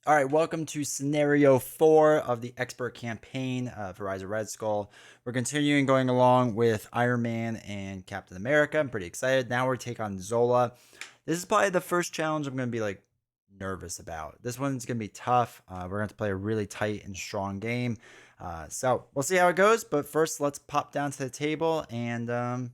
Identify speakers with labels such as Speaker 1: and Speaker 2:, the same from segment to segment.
Speaker 1: All right, welcome to scenario 4 of the expert campaign for Rise of Red Skull. We're continuing going along with Iron Man and Captain America. I'm pretty excited. Now we're take on Zola. This is probably the first challenge I'm going to be like nervous about. This one's going to be tough. We're going to have to play a really tight and strong game. So we'll see how it goes. But first, let's pop down to the table and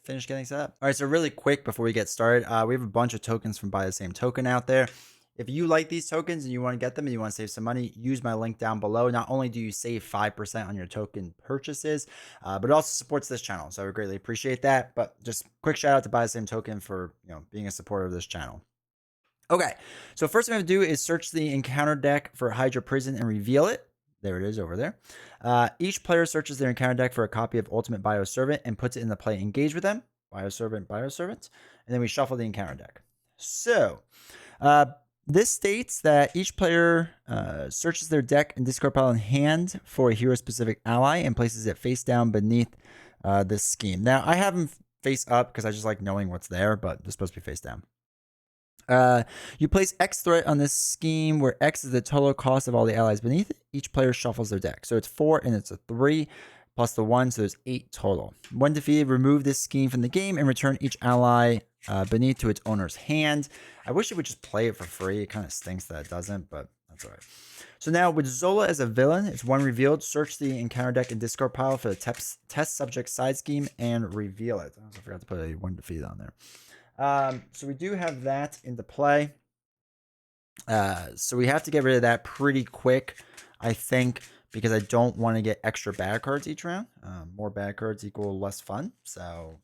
Speaker 1: finish getting set up. All right, so really quick before we get started, we have a bunch of tokens from Buy the Same Token out there. If you like these tokens and you want to get them and you want to save some money, use my link down below. Not only do you save 5% on your token purchases, but it also supports this channel. So I would greatly appreciate that. But just quick shout out to Buy the Same Token for being a supporter of this channel. Okay, so first thing I'm going to do is search the encounter deck for Hydra Prison and reveal it. There it is over there. Each player searches their encounter deck for a copy of Ultimate Bioservant and puts it in the play Engage with them. Bioservant. And then we shuffle the encounter deck. So, this states that each player searches their deck and discard pile in hand for a hero-specific ally and places it face down beneath this scheme. Now, I have them face up because I just like knowing what's there, but they're supposed to be face down. You place X threat on this scheme where X is the total cost of all the allies beneath it. Each player shuffles their deck. So it's 4 and it's a 3 plus the 1, so there's 8 total. When defeated, remove this scheme from the game and return each ally beneath to its owner's hand. I wish it would just play it for free. It kind of stinks that it doesn't, but that's all right. So now with Zola as a villain, it's 1 revealed. Search the encounter deck and discard pile for the test subject side scheme and reveal it. I forgot to put a 1 defeat on there. So we do have that into play. So we have to get rid of that pretty quick, I think, because I don't want to get extra bad cards each round. More bad cards equal less fun. So,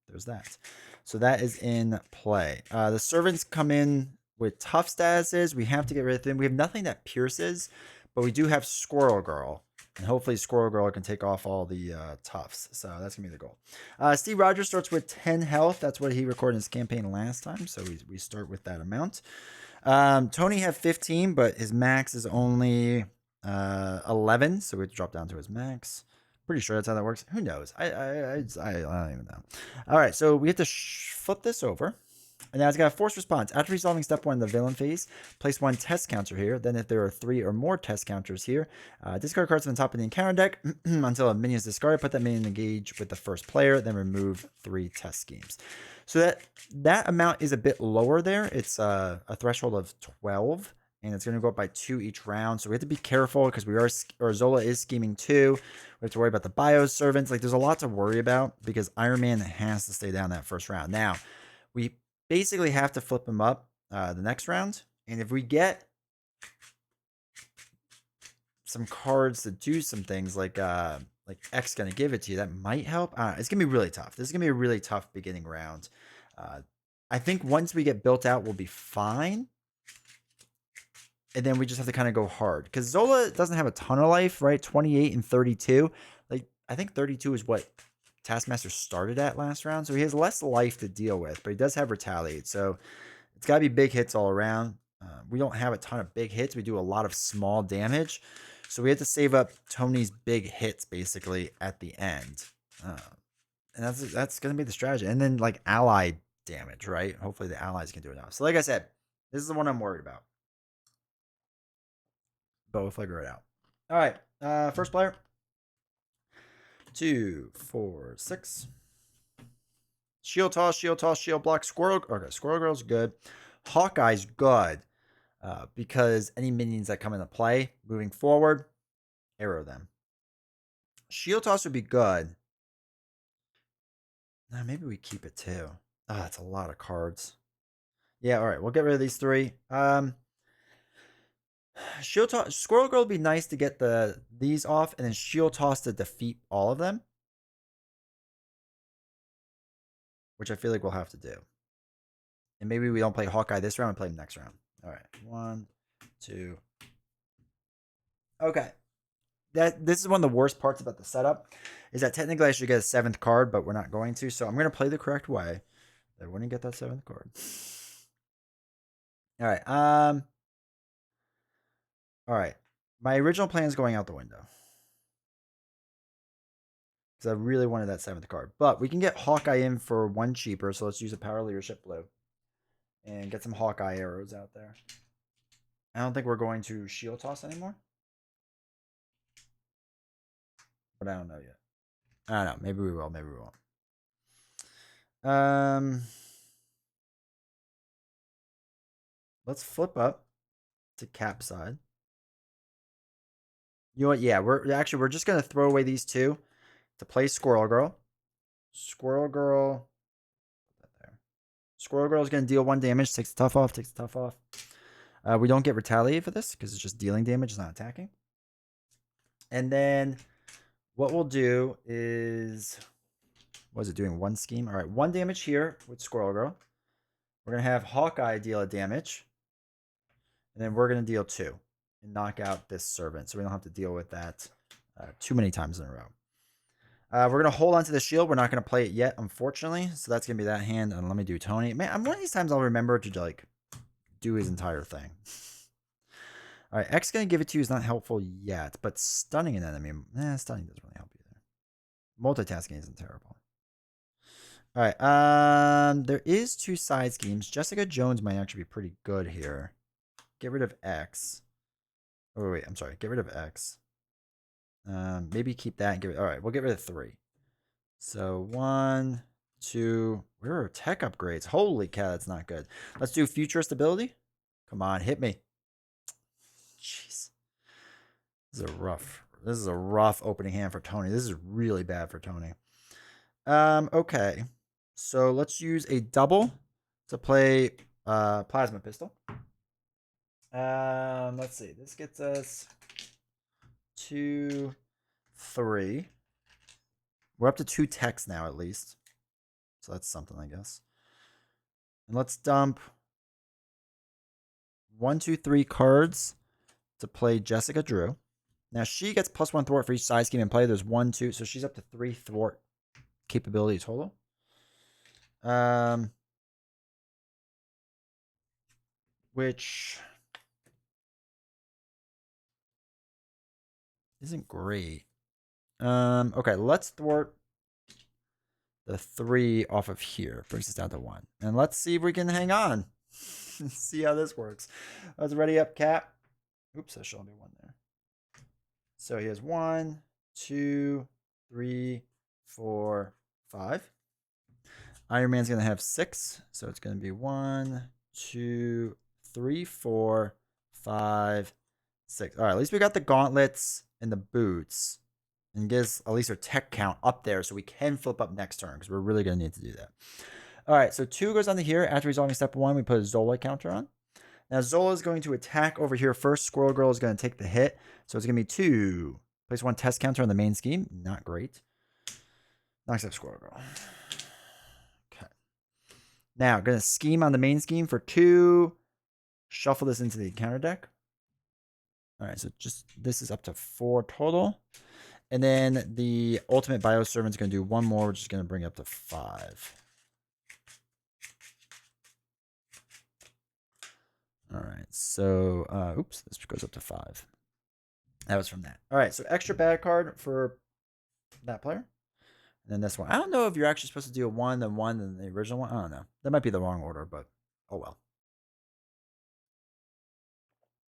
Speaker 1: there's that. So that is in play. The servants come in with tough statuses. We have to get rid of them. We have nothing that pierces, but we do have Squirrel Girl. And hopefully Squirrel Girl can take off all the toughs. So that's going to be the goal. Steve Rogers starts with 10 health. That's what he recorded in his campaign last time. So we start with that amount. Tony had 15, but his max is only 11. So we have to drop down to his max. Pretty sure that's how that works. Who knows? I don't even know. All right, so we have to flip this over. And now it's got a forced response. After resolving step 1 in the villain phase, place 1 test counter here. Then if there are 3 or more test counters here, discard cards from the top of the encounter deck until a minion is discarded. Put that minion engage with the first player. Then remove 3 test schemes. So that amount is a bit lower there. It's a threshold of 12. And it's going to go up by 2 each round. So we have to be careful because Zola is scheming 2. We have to worry about the bioservants. Like, there's a lot to worry about because Iron Man has to stay down that first round. Now, we basically have to flip him up the next round. And if we get some cards to do some things like X going to give it to you, that might help. It's going to be really tough. This is going to be a really tough beginning round. I think once we get built out, we'll be fine. And then we just have to kind of go hard. Because Zola doesn't have a ton of life, right? 28 and 32. Like, I think 32 is what Taskmaster started at last round. So he has less life to deal with. But he does have Retaliate. So it's got to be big hits all around. We don't have a ton of big hits. We do a lot of small damage. So we have to save up Tony's big hits, basically, at the end. And that's going to be the strategy. And then, like, ally damage, right? Hopefully the allies can do enough. So like I said, this is the one I'm worried about. But we'll figure it out. All right. First player. 2, 4, 6. Shield toss, shield block. Squirrel. Okay, Squirrel Girl's good. Hawkeye's good. Because any minions that come into play moving forward, arrow them. Shield toss would be good. Now maybe we keep it too. That's a lot of cards. Yeah, all right. We'll get rid of these 3. Shield toss, Squirrel Girl would be nice to get these off, and then shield toss to defeat all of them, which I feel like we'll have to do. And maybe we don't play Hawkeye this round and play him next round. All right, 1, 2. Okay, this is one of the worst parts about the setup, is that technically I should get a 7th card, but we're not going to. So I'm going to play the correct way. I wouldn't get that 7th card. All right. All right. My original plan is going out the window. Because I really wanted that 7th card. But we can get Hawkeye in for 1 cheaper. So let's use a Power Leadership Blue. And get some Hawkeye arrows out there. I don't think we're going to shield toss anymore. But I don't know yet. I don't know. Maybe we will. Maybe we won't. Let's flip up to cap side. You know what? Yeah, we're just gonna throw away these two to play Squirrel Girl. Squirrel Girl. Put that there. Squirrel Girl is gonna deal 1 damage. Takes the tough off. Takes the tough off. We don't get retaliate for this because it's just dealing damage. It's not attacking. And then what we'll do is, what is it doing? 1 scheme. All right, 1 damage here with Squirrel Girl. We're gonna have Hawkeye deal a damage, and then we're gonna deal 2 and knock out this servant, so we don't have to deal with that too many times in a row. We're going to hold on to the shield. We're not going to play it yet, unfortunately. So that's going to be that hand. And let me do Tony. Man, one of these times I'll remember to like do his entire thing. All right, X going to give it to you is not helpful yet, but stunning an enemy, stunning doesn't really help either. Multitasking isn't terrible. All right, there is 2 side schemes. Jessica Jones might actually be pretty good here. Get rid of X. Oh, wait, I'm sorry. Get rid of X. Maybe keep that and give it. All right, we'll get rid of 3. So 1, 2. Where are tech upgrades? Holy cow, that's not good. Let's do futurist ability. Come on, hit me. Jeez. This is a rough opening hand for Tony. This is really bad for Tony. Okay. So let's use a double to play plasma pistol. Let's see. This gets us 2, 3. We're up to 2 techs now, at least. So that's something, I guess. And let's dump 1, 2, 3 cards to play Jessica Drew. Now she gets +1 thwart for each side scheme in play. There's 1, 2, so she's up to 3 thwart capability total. Which isn't great. Okay, let's thwart the 3 off of here. Brings us down to 1. And let's see if we can hang on. See how this works. Let's ready up, Cap. Oops, I should only be 1 there. So he has 1, 2, 3, 4, 5. Iron Man's gonna have 6, so it's gonna be 1, 2, 3, 4, 5, 6. All right, at least we got the gauntlets and the boots, and gives at least our tech count up there, so we can flip up next turn because we're really gonna need to do that. All right, so 2 goes onto here. After resolving step 1, we put a Zola counter on. Now Zola is going to attack over here first. Squirrel Girl is going to take the hit, so it's gonna be 2. Place 1 test counter on the main scheme. Not great. Knocks up Squirrel Girl. Now, going to scheme on the main scheme for 2. Shuffle this into the counter deck. All right, so just this is up to 4 total. And then the ultimate bioservant is going to do 1 more, which is going to bring it up to 5. All right, so, oops, this goes up to 5. That was from that. All right, so extra bad card for that player. And then this one. I don't know if you're actually supposed to do a 1, then 1, then the original one. I don't know. That might be the wrong order, but oh well.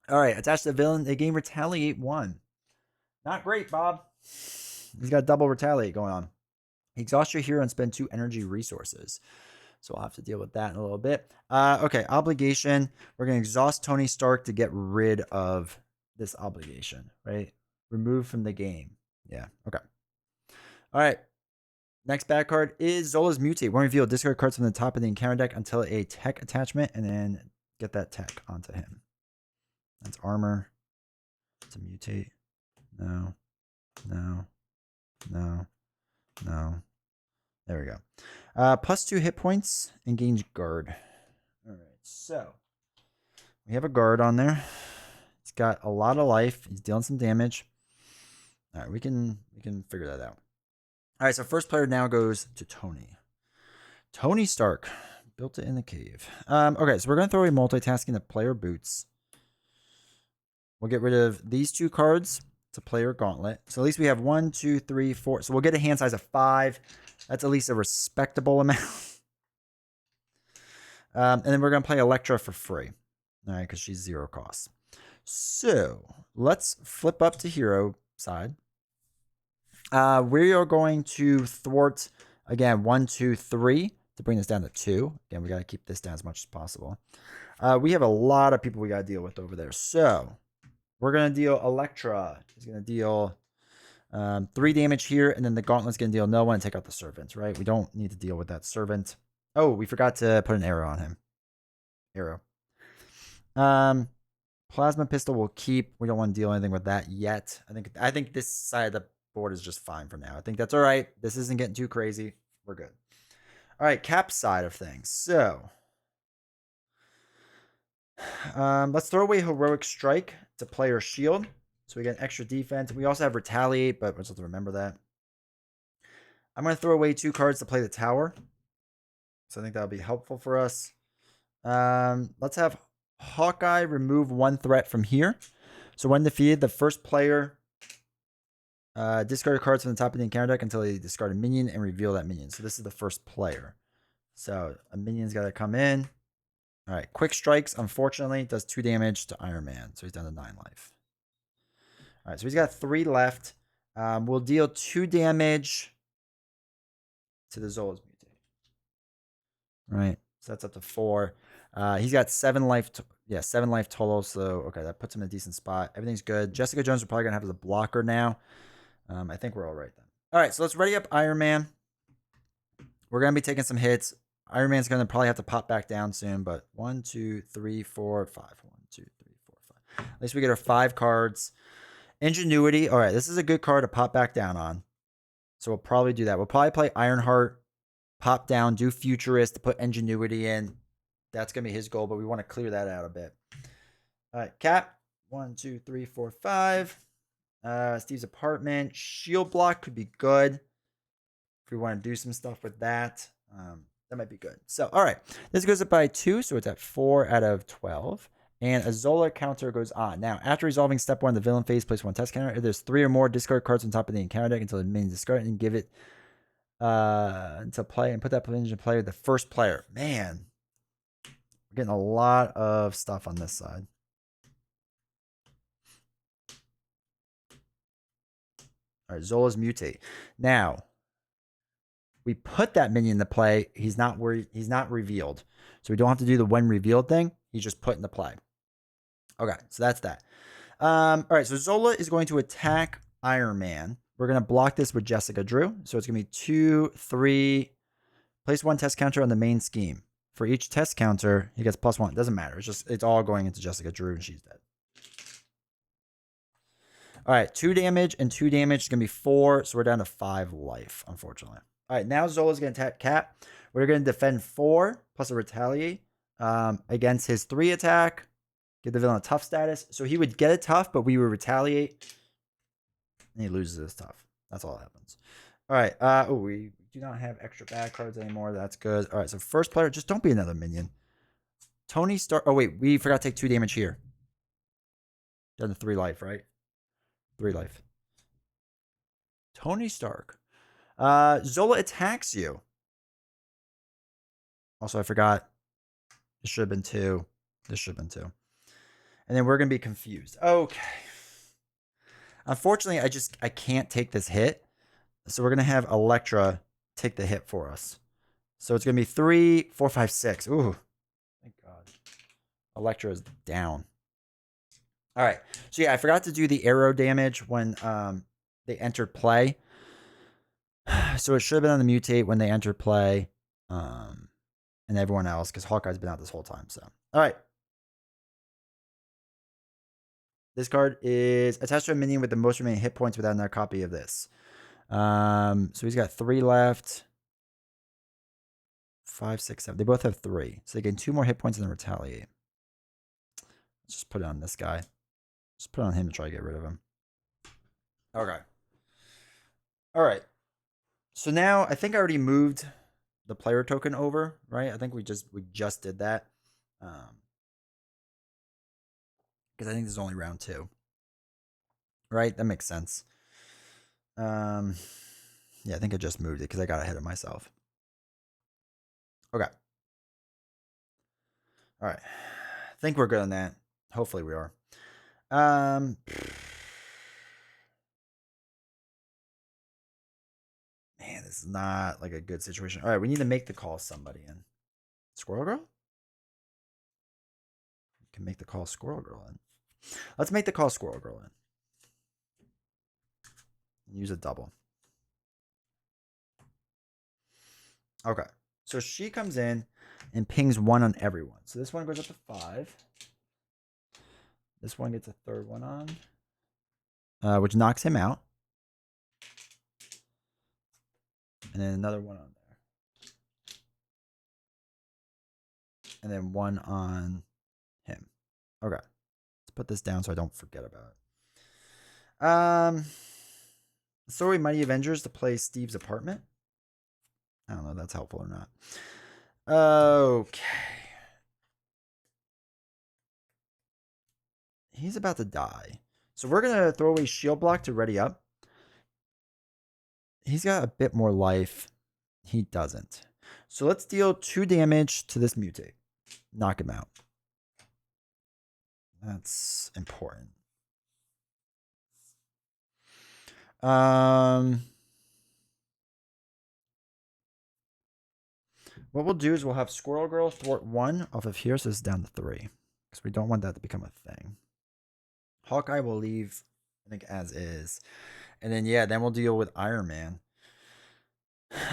Speaker 1: All right, attach the villain. They gain retaliate 1. Not great, Bob. He's got double retaliate going on. Exhaust your hero and spend 2 energy resources. So I'll have to deal with that in a little bit. Okay, obligation. We're going to exhaust Tony Stark to get rid of this obligation, right? Remove from the game. Yeah, okay. All right. Next bad card is Zola's Mutate. When revealed, discard cards from the top of the encounter deck until a tech attachment, and then get that tech onto him. That's armor. It's a mutate. No. No. No. No. There we go. +2 hit points and gains guard. All right, so we have a guard on there. He's got a lot of life. He's dealing some damage. All right, we can figure that out. All right, so first player now goes to Tony. Tony Stark. Built it in the cave. Okay, so we're going to throw away multitasking to player boots. We'll get rid of these 2 cards to player gauntlet. So at least we have 1, 2, 3, 4. So we'll get a hand size of 5. That's at least a respectable amount. And then we're going to play Elektra for free. All right, because she's 0 cost. So let's flip up to hero side. We are going to thwart again 1, 2, 3 to bring this down to 2. Again, we got to keep this down as much as possible. We have a lot of people we got to deal with over there. So we're going to deal Electra. He's going to deal 3 damage here, and then the Gauntlet's going to deal no one and take out the Servant, right? We don't need to deal with that Servant. Oh, we forgot to put an arrow on him. Arrow. Plasma Pistol will keep. We don't want to deal anything with that yet. I think this side of the board is just fine for now. I think that's all right. This isn't getting too crazy. We're good. All right, Cap side of things. So let's throw away Heroic Strike to Player Shield. So we get extra defense. We also have Retaliate, but we'll just have to remember that. I'm going to throw away 2 cards to play the Tower. So I think that'll be helpful for us. Let's have Hawkeye remove 1 threat from here. So when defeated, the first player discard cards from the top of the encounter deck until they discard a minion and reveal that minion. So this is the first player. So a minion's got to come in. All right, Quick Strikes, unfortunately, does 2 damage to Iron Man. So he's down to 9 life. All right, so he's got 3 left. We'll deal 2 damage to the Zola's mutate. Right, so that's up to 4. He's got 7 life. 7 life total. So, okay, that puts him in a decent spot. Everything's good. Jessica Jones, we're probably going to have as a blocker now. I think we're all right then. All right, so let's ready up Iron Man. We're going to be taking some hits. Iron Man's going to probably have to pop back down soon, but 1, 2, 3, 4, 5. 1, 2, 3, 4, 5. At least we get our 5 cards. Ingenuity. All right, this is a good card to pop back down on. So we'll probably do that. We'll probably play Ironheart, pop down, do Futurist to put Ingenuity in. That's going to be his goal, but we want to clear that out a bit. All right, Cap. 1, 2, 3, 4, 5. Steve's apartment. Shield block could be good if we want to do some stuff with that. That might be good. So, all right. This goes up by 2, so it's at 4 out of 12. And a Zola counter goes on. Now, after resolving step 1, the villain phase, place 1 test counter. If there's 3 or more, discard cards on top of the encounter deck until the minion discard and give it into play and put that into play with the first player. Man, we're getting a lot of stuff on this side. All right, Zola's mutate. Now, we put that minion into play. He's not revealed. So we don't have to do the when revealed thing. He's just put into play. Okay, so that's that. All right, so Zola is going to attack Iron Man. We're going to block this with Jessica Drew. So it's going to be 2, 3. Place 1 test counter on the main scheme. For each test counter, he gets +1. It doesn't matter. It's all going into Jessica Drew, and she's dead. All right, 2 damage and 2 damage is going to be 4. So we're down to 5 life, unfortunately. All right, now Zola's going to attack Cap. We're going to defend 4 plus a retaliate against his 3 attack. Give the villain a tough status. So he would get a tough, but we would retaliate. And he loses his tough. That's all that happens. All right. We do not have extra bad cards anymore. That's good. All right. So first player, just don't be another minion. Tony Stark. Oh, wait. We forgot to take 2 damage here. Down to 3 life, right? 3 life. Tony Stark. Zola attacks you. Also, I forgot. This should have been 2. This should have been 2. And then we're going to be confused. Okay. Unfortunately, I can't take this hit. So we're going to have Electra take the hit for us. So it's going to be 3, 4, 5, 6. Ooh. Thank God. Electra is down. All right. So yeah, I forgot to do the arrow damage when they entered play. So it should have been on the mutate when they entered play. And everyone else, because Hawkeye's been out this whole time. So, all right. This card is attached to a minion with the most remaining hit points without another copy of this. So he's got 3 left. 5, 6, 7. They both have 3. So they gain 2 more hit points and then retaliate. Let's just put it on this guy. Just put it on him to try to get rid of him. Okay. All right. So now I think I already moved the player token over, right? I think we just did that. Because I think this is only round 2. Right? That makes sense. Yeah, I think I just moved it because I got ahead of myself. Okay. All right. I think we're good on that. Hopefully we are. Man, this is not like a good situation. All right, we need to make the call somebody in. Squirrel Girl? We can make the call Squirrel Girl in. Let's make the call Squirrel Girl in. Use a double. Okay. So she comes in and pings 1 on everyone. So this one goes up to 5. This one gets a third one on, which knocks him out. And then another one on there. And then 1 on him. Okay. Let's put this down so I don't forget about it. Story Mighty Avengers to play Steve's apartment. I don't know if that's helpful or not. Okay. He's about to die. So we're going to throw away shield block to ready up. He's got a bit more life. He doesn't. So let's deal 2 damage to this mutate. Knock him out. That's important. What we'll do is we'll have Squirrel Girl thwart 1 off of here, so it's down to 3. Because we don't want that to become a thing. Hawkeye will leave, I think, as is. And then, yeah, then we'll deal with Iron Man.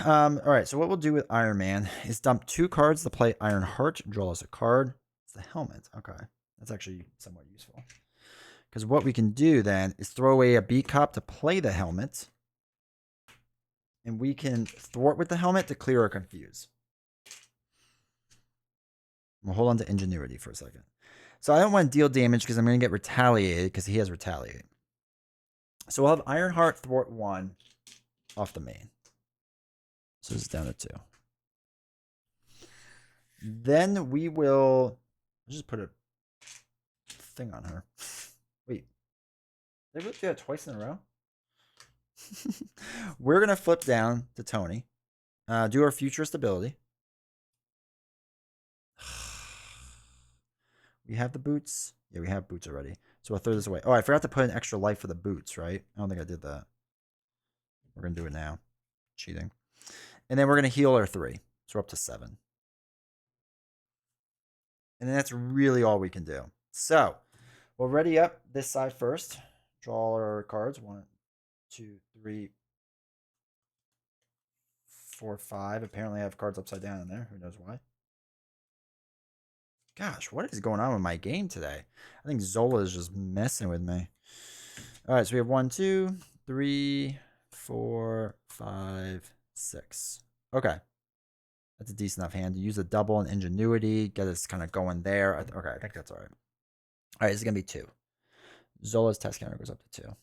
Speaker 1: All right, so what we'll do with Iron Man is dump 2 cards to play Iron Heart, draw us a card. It's the helmet. Okay, that's actually somewhat useful. Because what we can do then is throw away a beat cop to play the helmet. And we can thwart with the helmet to clear or confuse. We'll hold on to ingenuity for a second. So I don't want to deal damage because I'm going to get retaliated because he has retaliate. So we'll have Ironheart thwart 1 off the main. So this is down to 2. Then we will just put a thing on her. Wait. Did we do that twice in a row? We're going to flip down to Tony. Do our futurist ability. We have the boots. Yeah, we have boots already. So we'll throw this away. Oh, I forgot to put an extra life for the boots, right? I don't think I did that. We're going to do it now. Cheating. And then we're going to heal our 3. So we're up to 7. And then that's really all we can do. So we'll ready up this side first. Draw our cards. 1, 2, 3, 4, 5. Apparently I have cards upside down in there. Who knows why? Gosh, what is going on with my game today? I think Zola is just messing with me. All right, so we have 1, 2, 3, 4, 5, 6. Okay. That's a decent enough hand. Use a double and ingenuity. Get us kind of going there. Okay, I think that's all right. All right, this is going to be 2. Zola's test counter goes up to 2.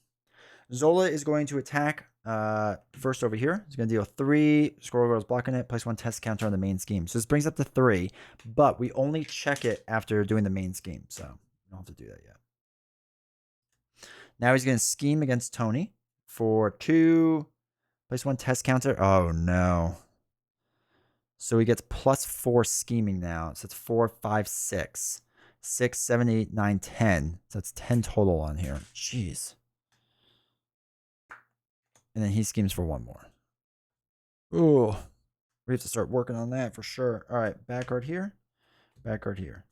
Speaker 1: Zola is going to attack first over here. He's going to deal 3. Squirrel Girl's blocking it. Place 1 test counter on the main scheme. So this brings up to 3, but we only check it after doing the main scheme. So we don't have to do that yet. Now he's going to scheme against Tony for 2. Place 1 test counter. Oh, no. So he gets +4 scheming now. So it's 4, 5, 6. 6, 7, 8, 9, 10. So that's 10 total on here. Jeez. And then he schemes for 1 more. Ooh. We have to start working on that for sure. All right. Back card here. Back card here.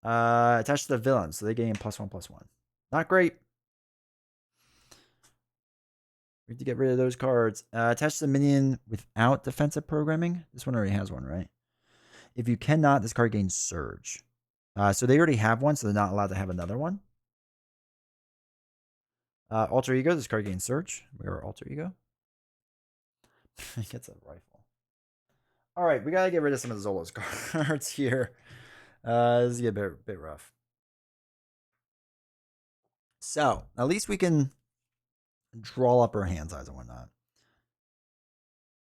Speaker 1: Attached to the villain. So they gain +1/+1. Not great. We have to get rid of those cards. Attach the minion without defensive programming. This one already has one, right? If you cannot, this card gains Surge. So they already have one, so they're not allowed to have another one. Alter Ego. This card gains Surge. We are Alter Ego. He gets a rifle. All right, we got to get rid of some of Zola's cards here. This is getting a bit rough. So at least we can draw up our hand size and whatnot.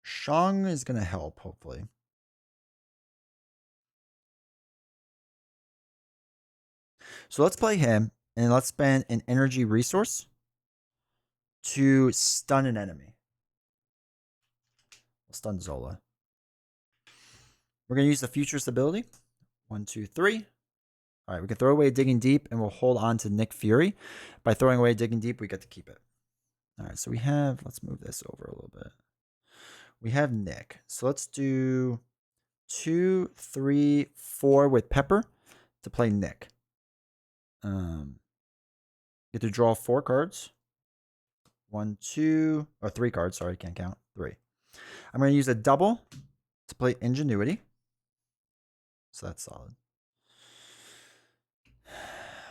Speaker 1: Shang is going to help, hopefully. So let's play him, and let's spend an energy resource to stun an enemy. We'll stun Zola. We're going to use the futurist ability. 1, 2, 3. All right, we can throw away Digging Deep, and we'll hold on to Nick Fury. By throwing away Digging Deep, we get to keep it. All right, so we have, let's move this over a little bit. We have Nick. So let's do 2, 3, 4 with Pepper to play Nick. Get to draw 4 cards. 1, 2, or 3 cards. Sorry, can't count. 3. I'm going to use a double to play Ingenuity. So that's solid.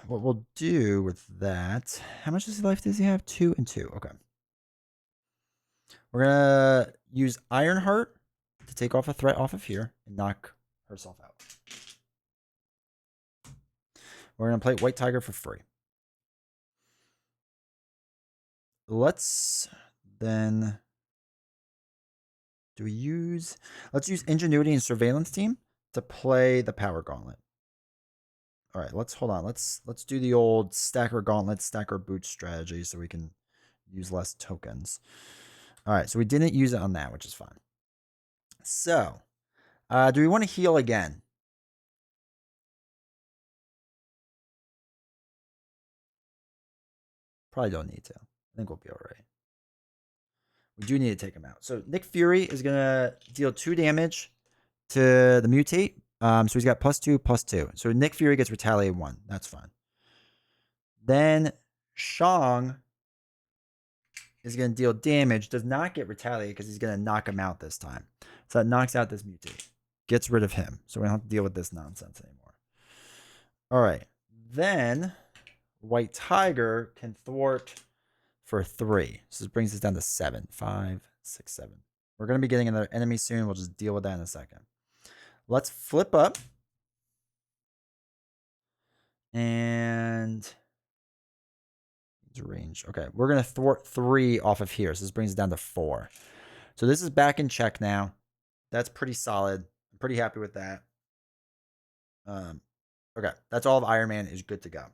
Speaker 1: What we'll do with that, how much life does he have? 2 and 2. Okay. We're going to use Ironheart to take off a threat off of here and knock herself out. We're going to play White Tiger for free. Let's then... let's use Ingenuity and Surveillance Team to play the Power Gauntlet. All right, hold on. Let's do the old Stacker Gauntlet, Stacker Boots strategy so we can use less tokens. All right, so we didn't use it on that, which is fine. So, do we want to heal again? Probably don't need to. I think we'll be all right. We do need to take him out. So Nick Fury is going to deal 2 damage to the mutate. So he's got +2, +2. So Nick Fury gets retaliate 1. That's fine. Then Shang is going to deal damage. Does not get retaliate because he's going to knock him out this time. So that knocks out this mutate. Gets rid of him. So we don't have to deal with this nonsense anymore. All right. Then White Tiger can thwart for 3. So this brings us down to 7. 5, 6, 7. We're going to be getting another enemy soon. We'll just deal with that in a second. Let's flip up. And range. Okay, we're going to thwart 3 off of here. So this brings it down to 4. So this is back in check now. That's pretty solid. I'm pretty happy with that. Okay, that's all of Iron Man is good to go.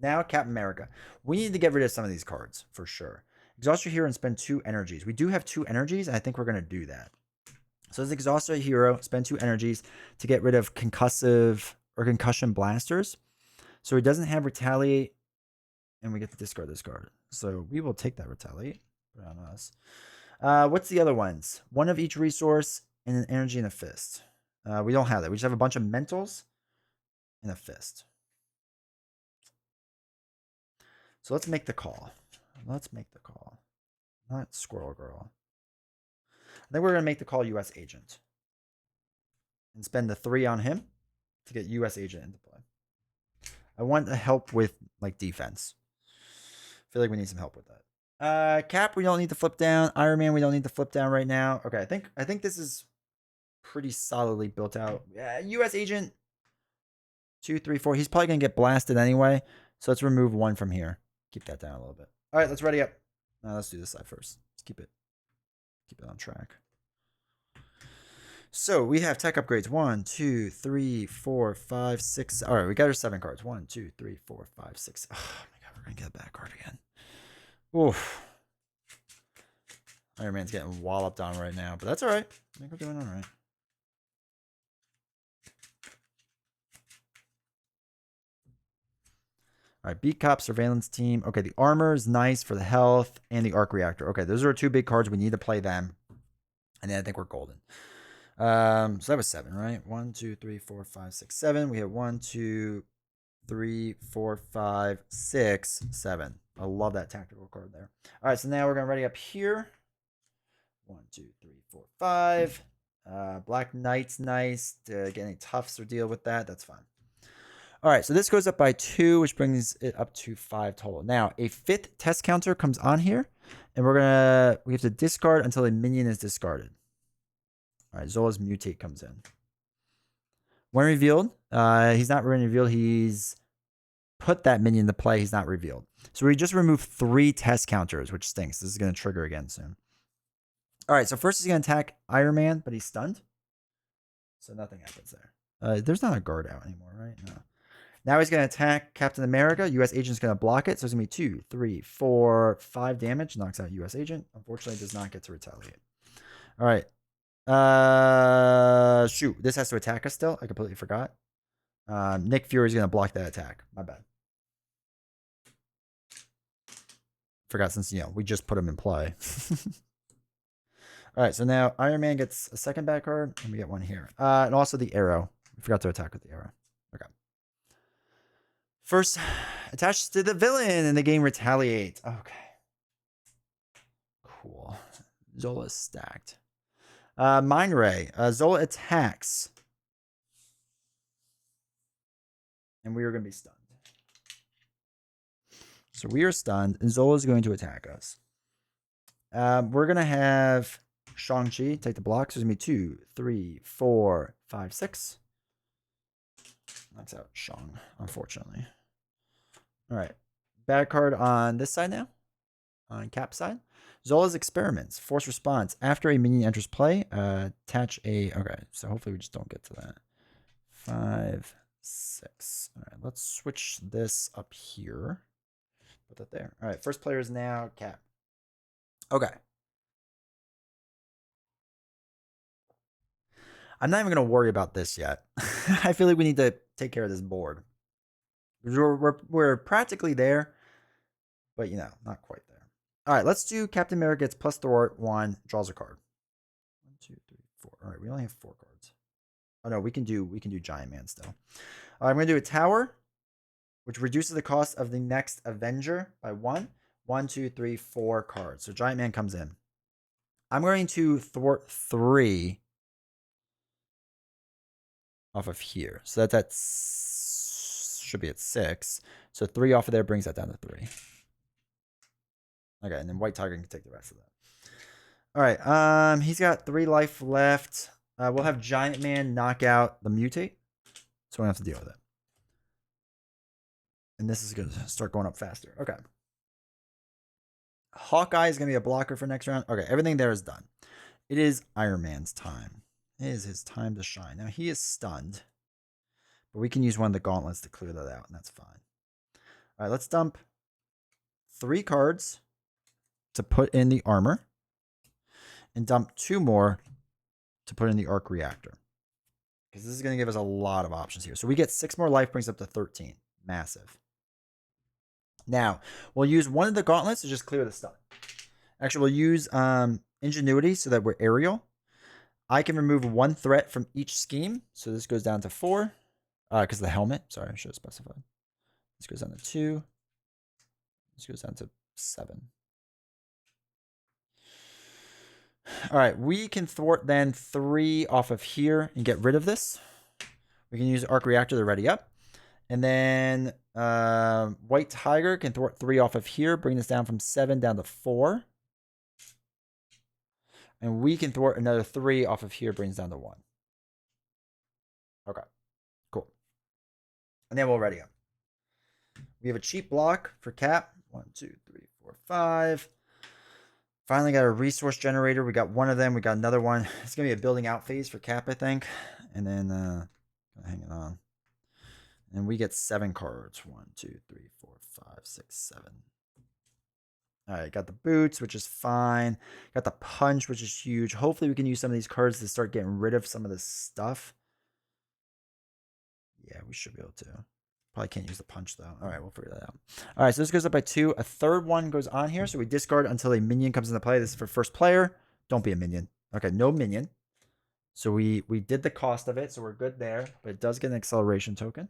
Speaker 1: Now, Captain America. We need to get rid of some of these cards, for sure. Exhaust your hero and spend 2 energies. We do have 2 energies, and I think we're going to do that. So let's exhaust our hero, spend 2 energies to get rid of concussion blasters. So he doesn't have retaliate, and we get to discard this card. So we will take that retaliate. Put it on us. What's the other ones? 1 of each resource and an energy and a fist. We don't have that. We just have a bunch of mentals and a fist. So let's make the call. Let's make the call. Not Squirrel Girl. I think we're going to make the call U.S. Agent. And spend the 3 on him to get U.S. Agent into play. I want to help with, like, defense. I feel like we need some help with that. Cap, we don't need to flip down. Iron Man, we don't need to flip down right now. Okay, I think this is pretty solidly built out. U.S. Agent, 2, 3, 4. He's probably going to get blasted anyway. So let's remove 1 from here. Keep that down a little bit. All right, let's ready up. Let's do this side first. Let's keep it on track. So we have tech upgrades. 1, 2, 3, 4, 5, 6. All right, we got our 7 cards. 1, 2, 3, 4, 5, 6. Oh my god, we're gonna get a bad card again. Oof. Iron Man's getting walloped on right now, but that's all right. I think we're doing all right. All right, Beat Cop, Surveillance Team. Okay, the armor is nice for the health and the arc reactor. Okay, those are our 2 big cards. We need to play them. And then I think we're golden. So that was 7, right? 1, 2, 3, 4, 5, 6, 7. We have 1, 2, 3, 4, 5, 6, 7. I love that tactical card there. All right, so now we're going to ready up here. 1, 2, 3, 4, 5. Black Knight's nice to get any toughs or deal with that. That's fine. All right, so this goes up by 2, which brings it up to 5 total. Now, a 5th test counter comes on here, and we have to discard until a minion is discarded. All right, Zola's Mutate comes in. When revealed, he's not really revealed. He's put that minion to play. He's not revealed. So we just removed 3 test counters, which stinks. This is going to trigger again soon. All right, so first he's going to attack Iron Man, but he's stunned. So nothing happens there. There's not a guard out anymore, right? No. Now he's going to attack Captain America. U.S. Agent's going to block it. So it's going to be 2, 3, 4, 5 damage. Knocks out U.S. Agent. Unfortunately, does not get to retaliate. All right. Shoot. This has to attack us still. I completely forgot. Nick Fury's going to block that attack. My bad. Forgot since, we just put him in play. All right, so now Iron Man gets a second back card, and we get one here. And also the arrow. We forgot to attack with the arrow. Okay. First, attached to the villain, and the game retaliate. Okay. Cool. Zola's stacked. Mind Ray. Zola attacks. And we are going to be stunned. So we are stunned, and Zola is going to attack us. We're going to have Shang-Chi take the block. So it's going to be 2, 3, 4, 5, 6. Knocks out Shang, unfortunately. All right. Bad card on this side now. On Cap side. Zola's experiments. Force response. After a minion enters play, attach a... Okay, so hopefully we just don't get to that. 5, 6. All right, let's switch this up here. Put that there. All right, first player is now Cap. Okay. I'm not even going to worry about this yet. I feel like we need to take care of this board. We're practically there, but, not quite there. All right, let's do Captain America gets plus thwart 1, draws a card. 1, 2, 3, 4. All right, we only have 4 cards. Oh, no, we can do Giant Man still. All right, I'm going to do a tower, which reduces the cost of the next Avenger by 1. 1, 2, 3, 4 cards. So Giant Man comes in. I'm going to thwart 3 off of here. So that should be at 6. So 3 off of there brings that down to 3. Okay, and then White Tiger can take the rest of that. All right, he's got 3 life left. We'll have Giant Man knock out the mutate. So we don't have to deal with it. And this is going to start going up faster. Okay. Hawkeye is going to be a blocker for next round. Okay, everything there is done. It is Iron Man's time. It is his time to shine. Now, he is stunned. But we can use one of the gauntlets to clear that out, and that's fine. All right, let's dump 3 cards to put in the armor. And dump 2 more to put in the arc reactor. Because this is going to give us a lot of options here. So we get 6 more life, brings up to 13. Massive. Now, we'll use one of the gauntlets to just clear the stun. Actually, we'll use Ingenuity so that we're aerial. I can remove 1 threat from each scheme. So this goes down to 4. Because of the helmet. Sorry, I should have specified. This goes down to 2. This goes down to 7. All right, we can thwart then 3 off of here and get rid of this. We can use Arc Reactor to ready up. And then White Tiger can thwart 3 off of here, bring this down from 7 down to 4. And we can thwart another 3 off of here, brings down to 1. Okay, cool. And then we'll ready up. We have a cheap block for Cap. 1, 2, 3, 4, 5. Finally got a resource generator. We got one of them. We got another one. It's going to be a building out phase for Cap, I think. And then hang it on. And we get 7 cards. 1, 2, 3, 4, 5, 6, 7. All right, got the boots, which is fine. Got the punch, which is huge. Hopefully we can use some of these cards to start getting rid of some of this stuff. Yeah, we should be able to. Probably can't use the punch, though. All right, we'll figure that out. All right, so this goes up by 2. A third one goes on here. So we discard until a minion comes into play. This is for first player. Don't be a minion. Okay, no minion. So we did the cost of it, so we're good there. But it does get an acceleration token.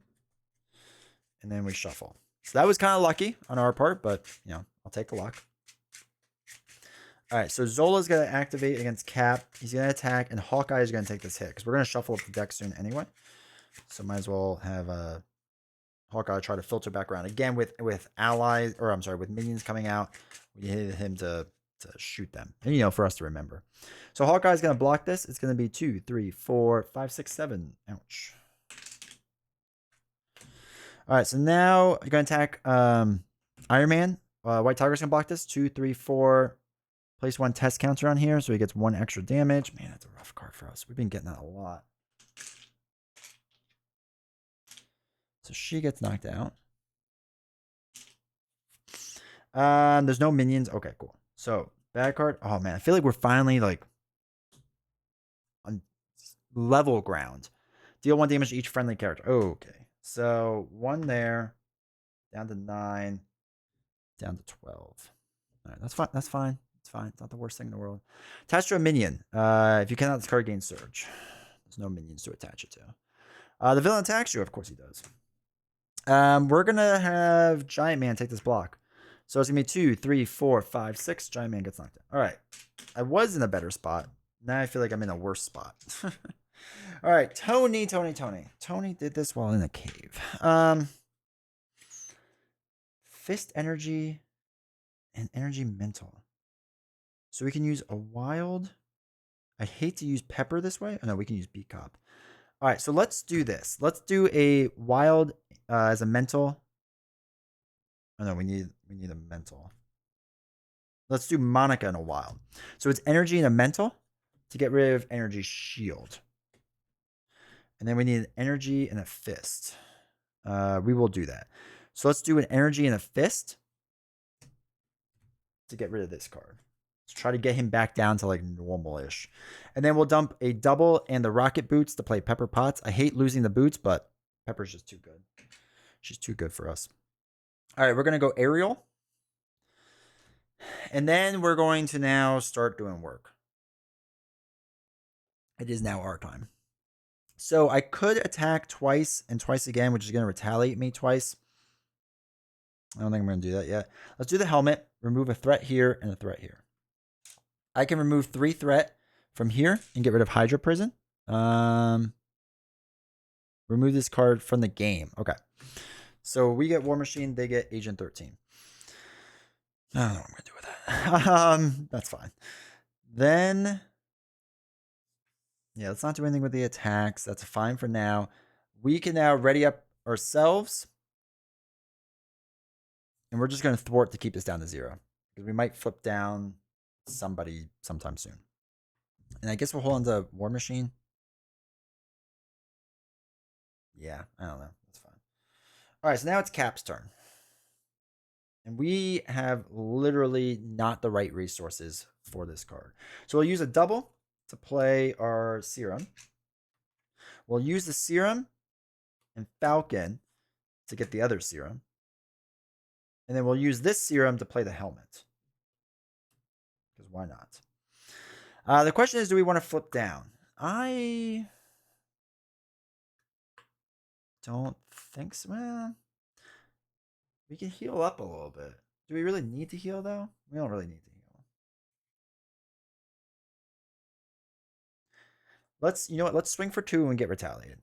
Speaker 1: And then we shuffle. So that was kind of lucky on our part, but, I'll take the luck. All right, so Zola's going to activate against Cap. He's going to attack, and Hawkeye is going to take this hit because we're going to shuffle up the deck soon anyway. So might as well have Hawkeye try to filter back around again with allies, or I'm sorry, with minions coming out. We needed him to shoot them, and for us to remember. So Hawkeye's going to block this. It's going to be 2, 3, 4, 5, 6, 7. Ouch. All right, so now you're going to attack Iron Man. White Tiger's going to block this. 2, 3, 4. Place 1 test counter on here, so he gets 1 extra damage. Man, that's a rough card for us. We've been getting that a lot. So she gets knocked out. There's no minions. Okay, cool. So bad card. Oh man, I feel like we're finally on level ground. Deal 1 damage to each friendly character. Okay. So 1 there, down to 9, down to 12. All right, that's fine. That's fine. It's fine. It's not the worst thing in the world. Attach to a minion. If you cannot, this card gains Surge. There's no minions to attach it to. The villain attacks you. Of course he does. We're going to have Giant Man take this block. So it's going to be 2, 3, 4, 5, 6. Giant Man gets knocked out. All right. I was in a better spot. Now I feel like I'm in a worse spot. All right. Tony. Tony did this while in a cave. Fist Energy and Energy Mental. So we can use a wild. I'd hate to use Pepper this way. Oh, no, we can use Beat Cop. All right, so let's do this. Let's do a wild as a mental. Oh no, we need a mental. Let's do Monica and a wild. So it's energy and a mental to get rid of energy shield. And then we need an energy and a fist. We will do that. So let's do an energy and a fist to get rid of this card. Let's try to get him back down to like normal-ish. And then we'll dump a double and the rocket boots to play Pepper Potts. I hate losing the boots, but Pepper's just too good. She's too good for us. All right, we're going to go Ariel. And then we're going to now start doing work. It is now our time. So I could attack twice and twice again, which is going to retaliate me twice. I don't think I'm going to do that yet. Let's do the helmet. Remove a threat here and a threat here. I can remove 3 threat from here and get rid of Hydra Prison. Remove this card from the game. Okay. So we get War Machine. They get Agent 13. I don't know what I'm going to do with that. That's fine. Then, yeah, let's not do anything with the attacks. That's fine for now. We can now ready up ourselves. And we're just going to thwart to keep this down to 0. Because we might flip down somebody sometime soon. And I guess we'll hold on to War Machine. Yeah, I don't know. That's fine. All right, so now it's Cap's turn. And we have literally not the right resources for this card. So we'll use a double to play our Serum. We'll use the Serum and Falcon to get the other Serum. And then we'll use this Serum to play the Helmet. Because why not? The question is, do we want to flip down? I don't think so. Well, we can heal up a little bit. Do we really need to heal, though? We don't really need to heal. You know what? Let's swing for 2 and get retaliated.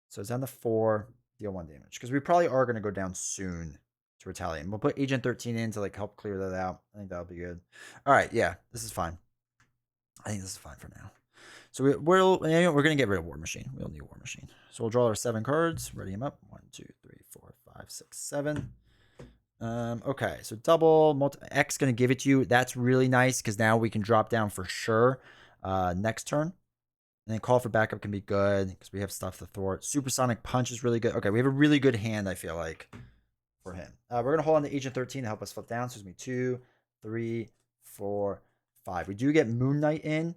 Speaker 1: So it's down to 4, deal 1 damage. Because we probably are going to go down soon to retaliate. And we'll put Agent 13 in to like help clear that out. I think that'll be good. All right, yeah, this is fine. I think this is fine for now. So we're going to get rid of War Machine. We don't need War Machine. So we'll draw our 7 cards. Ready them up. 1, 2, 3, 4, 5, 6, 7. Okay, so double X going to give it to you. That's really nice because now we can drop down for sure next turn. And then call for backup can be good because we have stuff to thwart. Supersonic Punch is really good. Okay, we have a really good hand, I feel like, for him. We're going to hold on to Agent 13 to help us flip down. So it's going to be 2, 3, 4, 5. We do get Moon Knight in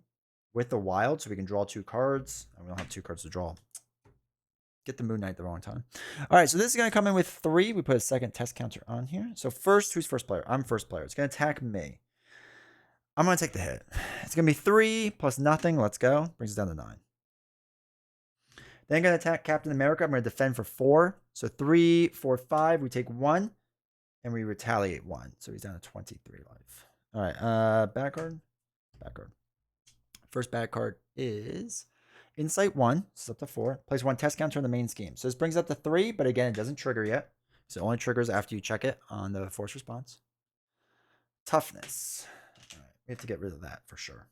Speaker 1: with the Wild, so we can draw 2 cards. And we don't have 2 cards to draw. Get the Moon Knight the wrong time. All right, so this is going to come in with 3. We put a second test counter on here. So first, who's first player? I'm first player. It's going to attack me. I'm going to take the hit. It's going to be 3 plus nothing. Let's go. Brings us down to 9. Then I'm going to attack Captain America. I'm going to defend for 4. So 3, 4, 5. We take 1. And we retaliate 1. So he's down to 23 life. All right. Back card. Back card. First back card is Insight 1. This is up to 4. Place 1 test counter in the main scheme. So this brings up to 3. But again, it doesn't trigger yet. So it only triggers after you check it on the force response. Toughness. All right. We have to get rid of that for sure.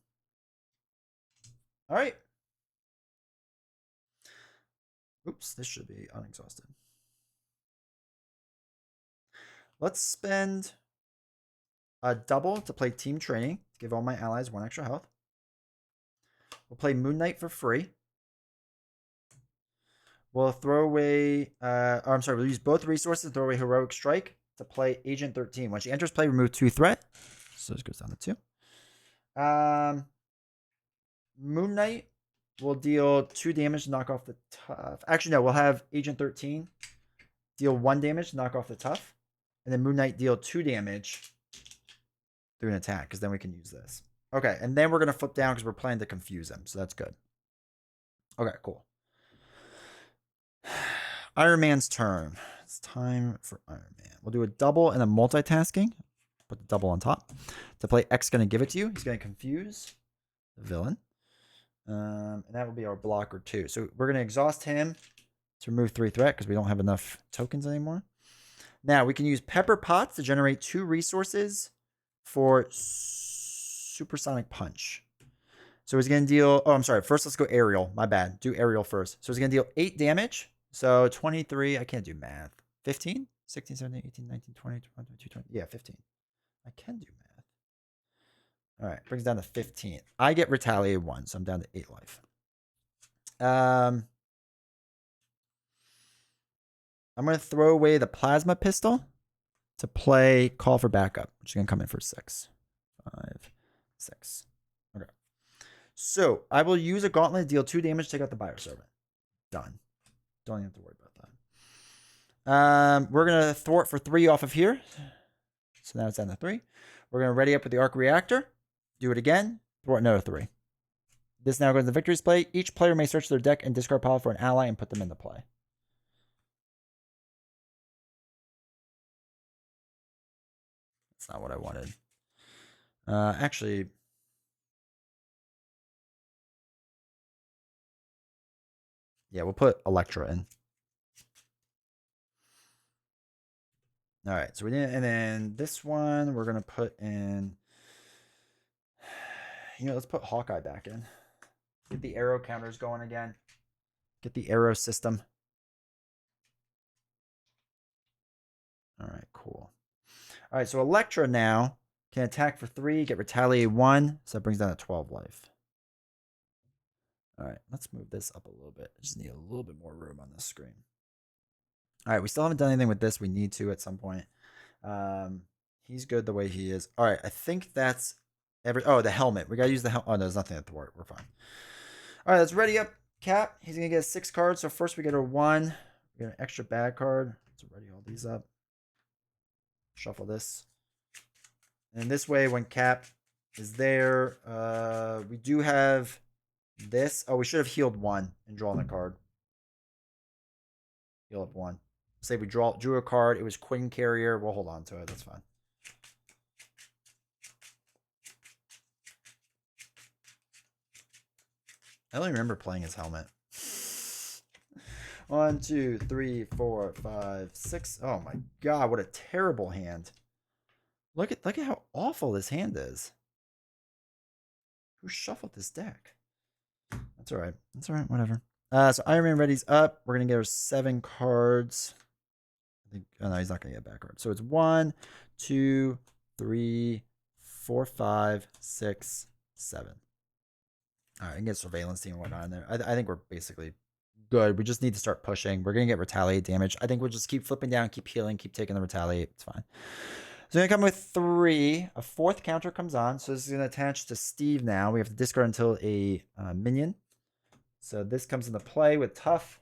Speaker 1: All right. Oops, this should be unexhausted. Let's spend a double to play Team Training to give all my allies 1 extra health. We'll play Moon Knight for free. We'll throw away, we'll use both resources to throw away Heroic Strike to play Agent 13. When she enters play, remove 2 threat. So this goes down to 2. Moon Knight will deal 2 damage to knock off the tough. Actually, no, we'll have Agent 13 deal 1 damage, knock off the tough. And then Moon Knight deal 2 damage through an attack, because then we can use this. Okay, and then we're going to flip down because we're planning to confuse him, so that's good. Okay, cool. Iron Man's turn. It's time for Iron Man. We'll do a double and a multitasking. Put the double on top. To play X, going to give it to you. He's going to confuse the villain. And that will be our blocker too. So we're going to exhaust him to remove 3 threat because we don't have enough tokens anymore. Now we can use Pepper Pots to generate 2 resources for Supersonic Punch. So he's going to deal... Oh, I'm sorry. First, let's go Aerial. My bad. Do Aerial first. So he's going to deal 8 damage. So 23. I can't do math. 15? 16, 17, 18, 19, 20, 21, 22, 20. Yeah, 15. I can do math. All right. Brings down to 15. I get Retaliate 1, so I'm down to 8 life. I'm going to throw away the Plasma Pistol to play Call for Backup, which is going to come in for 6. 5, 6. Okay. So I will use a Gauntlet to deal 2 damage, take out the Bioservant. Done. Don't even have to worry about that. We're going to thwart for 3 off of here. So now it's down to 3. We're going to ready up with the Arc Reactor. Do it again. Thwart another 3. This now goes to the victory display. Each player may search their deck and discard pile for an ally and put them into play. That's not what I wanted. Actually... Yeah, we'll put Electra in. All right, so we didn't, and then this one we're gonna put in. You know, let's put Hawkeye back in. Get the arrow counters going again. Get the arrow system. All right, cool. All right, so Electra now can attack for 3, get Retaliate 1, so that brings down to 12 life. All right, let's move this up a little bit. I just need a little bit more room on this screen. All right, we still haven't done anything with this. We need to at some point. He's good the way he is. All right, I think that's oh, the helmet. We got to use the helmet. Oh, no, there's nothing at thwart. We're fine. All right, let's ready up Cap. He's going to get 6 cards. So first we get a 1. We get an extra bad card. Let's ready all these up. Shuffle this. And this way, when Cap is there, we do have this. Oh, we should have healed 1 and drawn a card. Heal up 1. Say we drew a card. It was Queen Carrier. We'll hold on to it. That's fine. I don't even remember playing his helmet. 1, 2, 3, 4, 5, 6. Oh my god, what a terrible hand. Look at how awful this hand is. Who shuffled this deck? That's alright. That's alright, whatever. So Iron Man ready's up. We're gonna get our 7 cards. I think oh no, he's not gonna get a back card. So it's 1, 2, 3, 4, 5, 6, 7. All right, I can get surveillance team and whatnot in there. I think we're basically good. We just need to start pushing. We're going to get retaliate damage. I think we'll just keep flipping down, keep healing, keep taking the retaliate. It's fine. So we're going to come with 3. A 4th counter comes on. So this is going to attach to Steve now. We have to discard until a minion. So this comes into play with tough.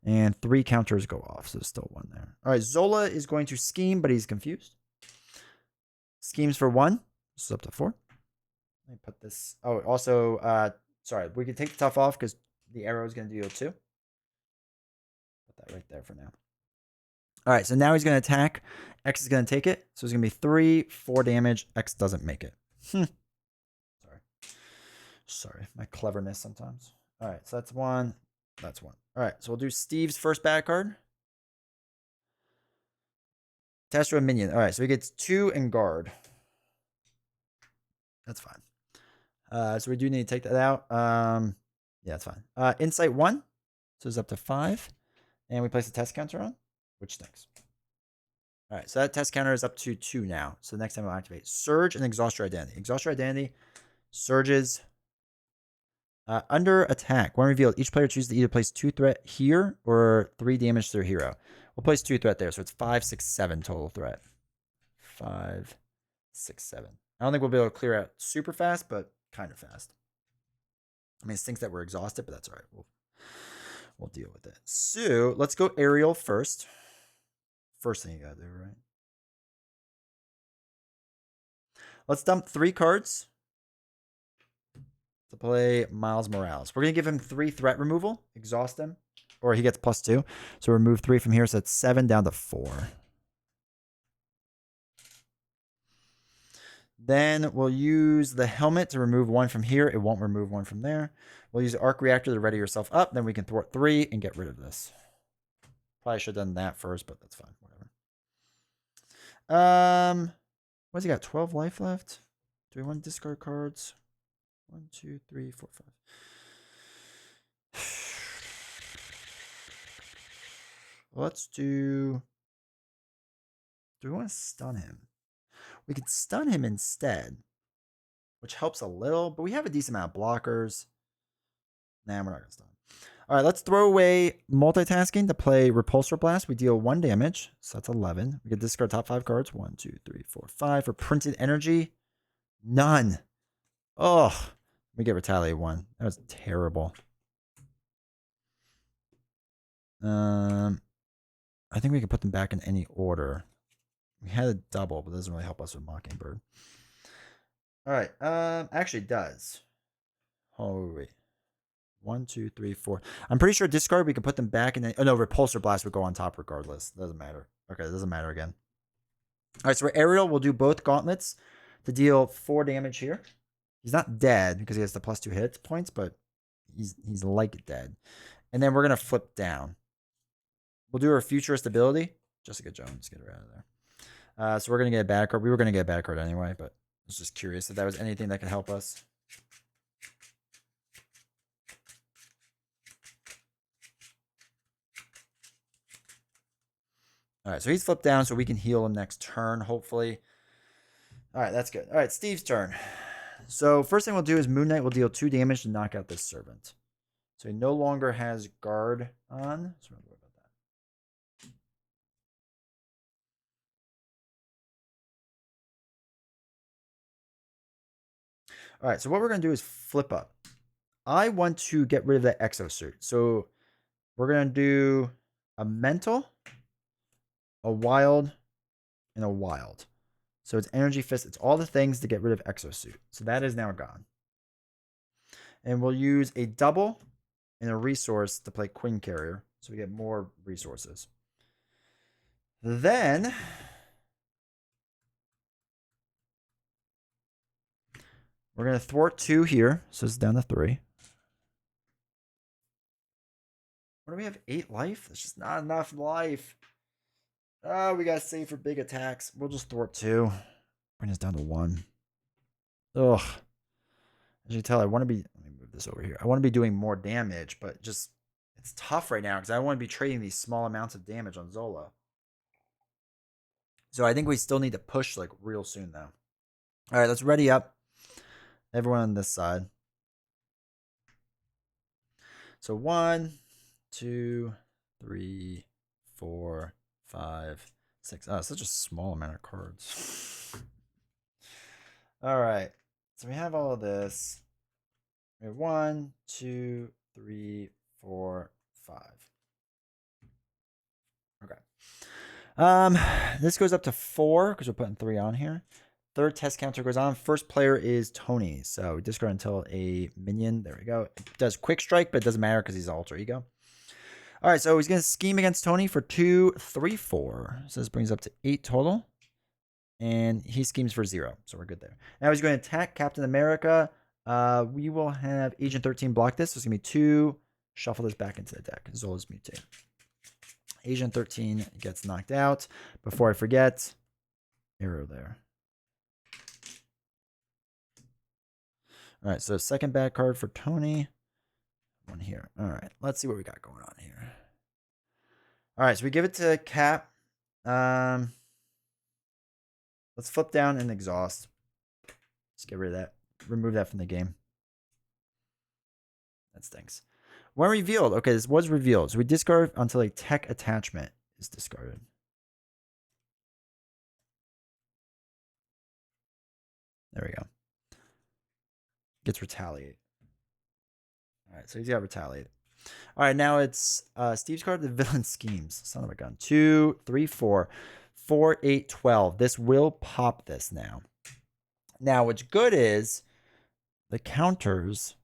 Speaker 1: And 3 counters go off. So there's still 1 there. All right, Zola is going to scheme, but he's confused. Schemes for 1. This is up to 4. Let me put this. Oh, also, sorry, we can take the tough off because the arrow is going to deal 2. Put that right there for now. All right, so now he's going to attack. X is going to take it. So it's going to be 3, 4 damage. X doesn't make it. Sorry, my cleverness sometimes. All right, so that's 1. That's 1. All right, so we'll do Steve's first bad card. Attach to a minion. All right, so he gets 2 and guard. That's fine. So we do need to take that out. Yeah, that's fine. Insight 1. So it's up to 5. And we place a test counter on, which stinks. All right, so that test counter is up to 2 now. So next time I'll activate Surge and Exhaust Your Identity. Exhaust Your Identity surges under attack. When revealed, each player chooses to either place 2 threat here or 3 damage to their hero. We'll place 2 threat there, so it's 5, 6, 7 total threat. 5, 6, 7. I don't think we'll be able to clear out super fast, but kind of fast. I mean, it stinks that we're exhausted, but that's all right. we'll deal with it. So let's go aerial first. First thing you gotta do, right? Let's dump 3 cards to play Miles Morales. We're gonna give him 3 threat removal, exhaust him, or he gets +2. So remove 3 from here, so that's 7 down to 4. Then we'll use the helmet to remove 1 from here. It won't remove 1 from there. We'll use the arc reactor to ready yourself up. Then we can thwart 3 and get rid of this. Probably should have done that first, but that's fine. Whatever. What's he got? 12 life left. Do we want to discard cards? 1, 2, 3, 4, 5. Let's do. Do we want to stun him? We could stun him instead, which helps a little, but we have a decent amount of blockers. Nah, we're not going to stun. All right, let's throw away multitasking to play Repulsor Blast. We deal 1 damage, so that's 11. We can discard top 5 cards. 1, 2, 3, 4, 5. For printed energy, none. Oh, we get Retaliate 1. That was terrible. I think we can put them back in any order. We had a double, but it doesn't really help us with Mockingbird. All right. Actually, it does. Oh, wait. 1, 2, 3, 4. I'm pretty sure discard, we can put them back in. Oh, no, Repulsor Blast would go on top regardless. Doesn't matter. Okay, it doesn't matter again. All right, so for aerial, we'll do both gauntlets to deal 4 damage here. He's not dead because he has the +2 hit points, but he's like dead. And then we're going to flip down. We'll do our Futurist ability. Jessica Jones, get her out of there. So we're going to get a bad card. We were going to get a bad card anyway, but I was just curious if that was anything that could help us. All right, so he's flipped down, so we can heal him next turn, hopefully. All right, that's good. All right, Steve's turn. So first thing we'll do is Moon Knight will deal 2 damage to knock out this servant. So he no longer has guard on. So don't worry about that. All right, so what we're going to do is flip up. I want to get rid of that exosuit. So we're going to do a mental, a wild, and a wild. So it's energy fist. It's all the things to get rid of exosuit. So that is now gone. And we'll use a double and a resource to play Queen Carrier. So we get more resources. Then we're going to thwart 2 here. So it's down to 3. What do we have? 8 life? That's just not enough life. Oh, we got to save for big attacks. We'll just thwart 2. Bring us down to 1. Ugh. As you can tell, I want to be... Let me move this over here. I want to be doing more damage, but just... It's tough right now because I want to be trading these small amounts of damage on Zola. So I think we still need to push like real soon though. All right, let's ready up. Everyone on this side. So 1, 2, 3, 4, 5, 6. Oh, such a small amount of cards. All right. So we have all of this. We have 1, 2, 3, 4, 5. Okay. This goes up to 4 because we're putting 3 on here. Third test counter goes on. First player is Tony. So discard until a minion. There we go. It does quick strike, but it doesn't matter because he's alter ego. All right, so he's going to scheme against Tony for 2, 3, 4. So this brings up to 8 total. And he schemes for 0. So we're good there. Now he's going to attack Captain America. We will have Agent 13 block this. So it's going to be 2. Shuffle this back into the deck. Zola's mutate. Agent 13 gets knocked out. Before I forget, arrow there. All right, so second bad card for Tony. 1 here. All right, let's see what we got going on here. All right, so we give it to Cap. Let's flip down and exhaust. Let's get rid of that. Remove that from the game. That stinks. When revealed, okay, this was revealed. So we discard until a tech attachment is discarded. There we go. Gets retaliate. All right, so he's got retaliate. All right, now it's Steve's card, the villain schemes. Son of a gun. 2, 3, 4, 4, 8, 12. This will pop this now. Now, what's good is the counters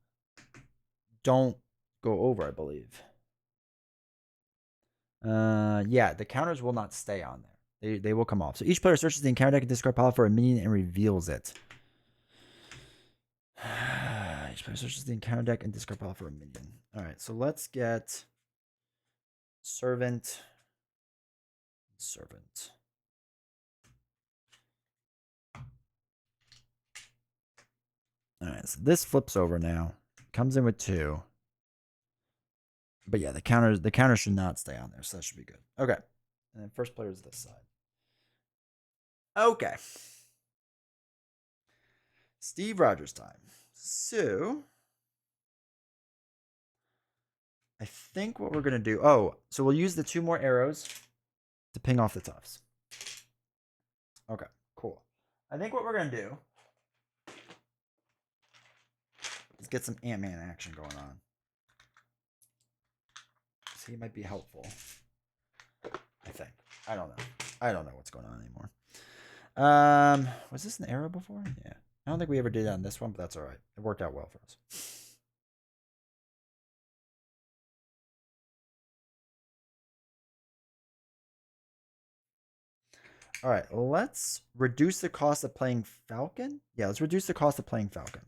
Speaker 1: don't go over, I believe. Yeah, the counters will not stay on there. They will come off. So each player searches the encounter deck and discard pile for a minion and reveals it. Each player searches the encounter deck and discard pile for a minion. All right, so let's get Servant. All right, so this flips over now. Comes in with 2. But yeah, the counter should not stay on there, so that should be good. Okay. And then first player is this side. Okay. Steve Rogers time. So I think what we're gonna do. Oh, so we'll use the 2 more arrows to ping off the toughs. Okay, cool. I think what we're gonna do is get some Ant-Man action going on. So he might be helpful. I think. I don't know. I don't know what's going on anymore. Was this an arrow before? Yeah. I don't think we ever did it on this one, but that's all right. It worked out well for us. All right, let's reduce the cost of playing Falcon. Yeah, let's reduce the cost of playing Falcon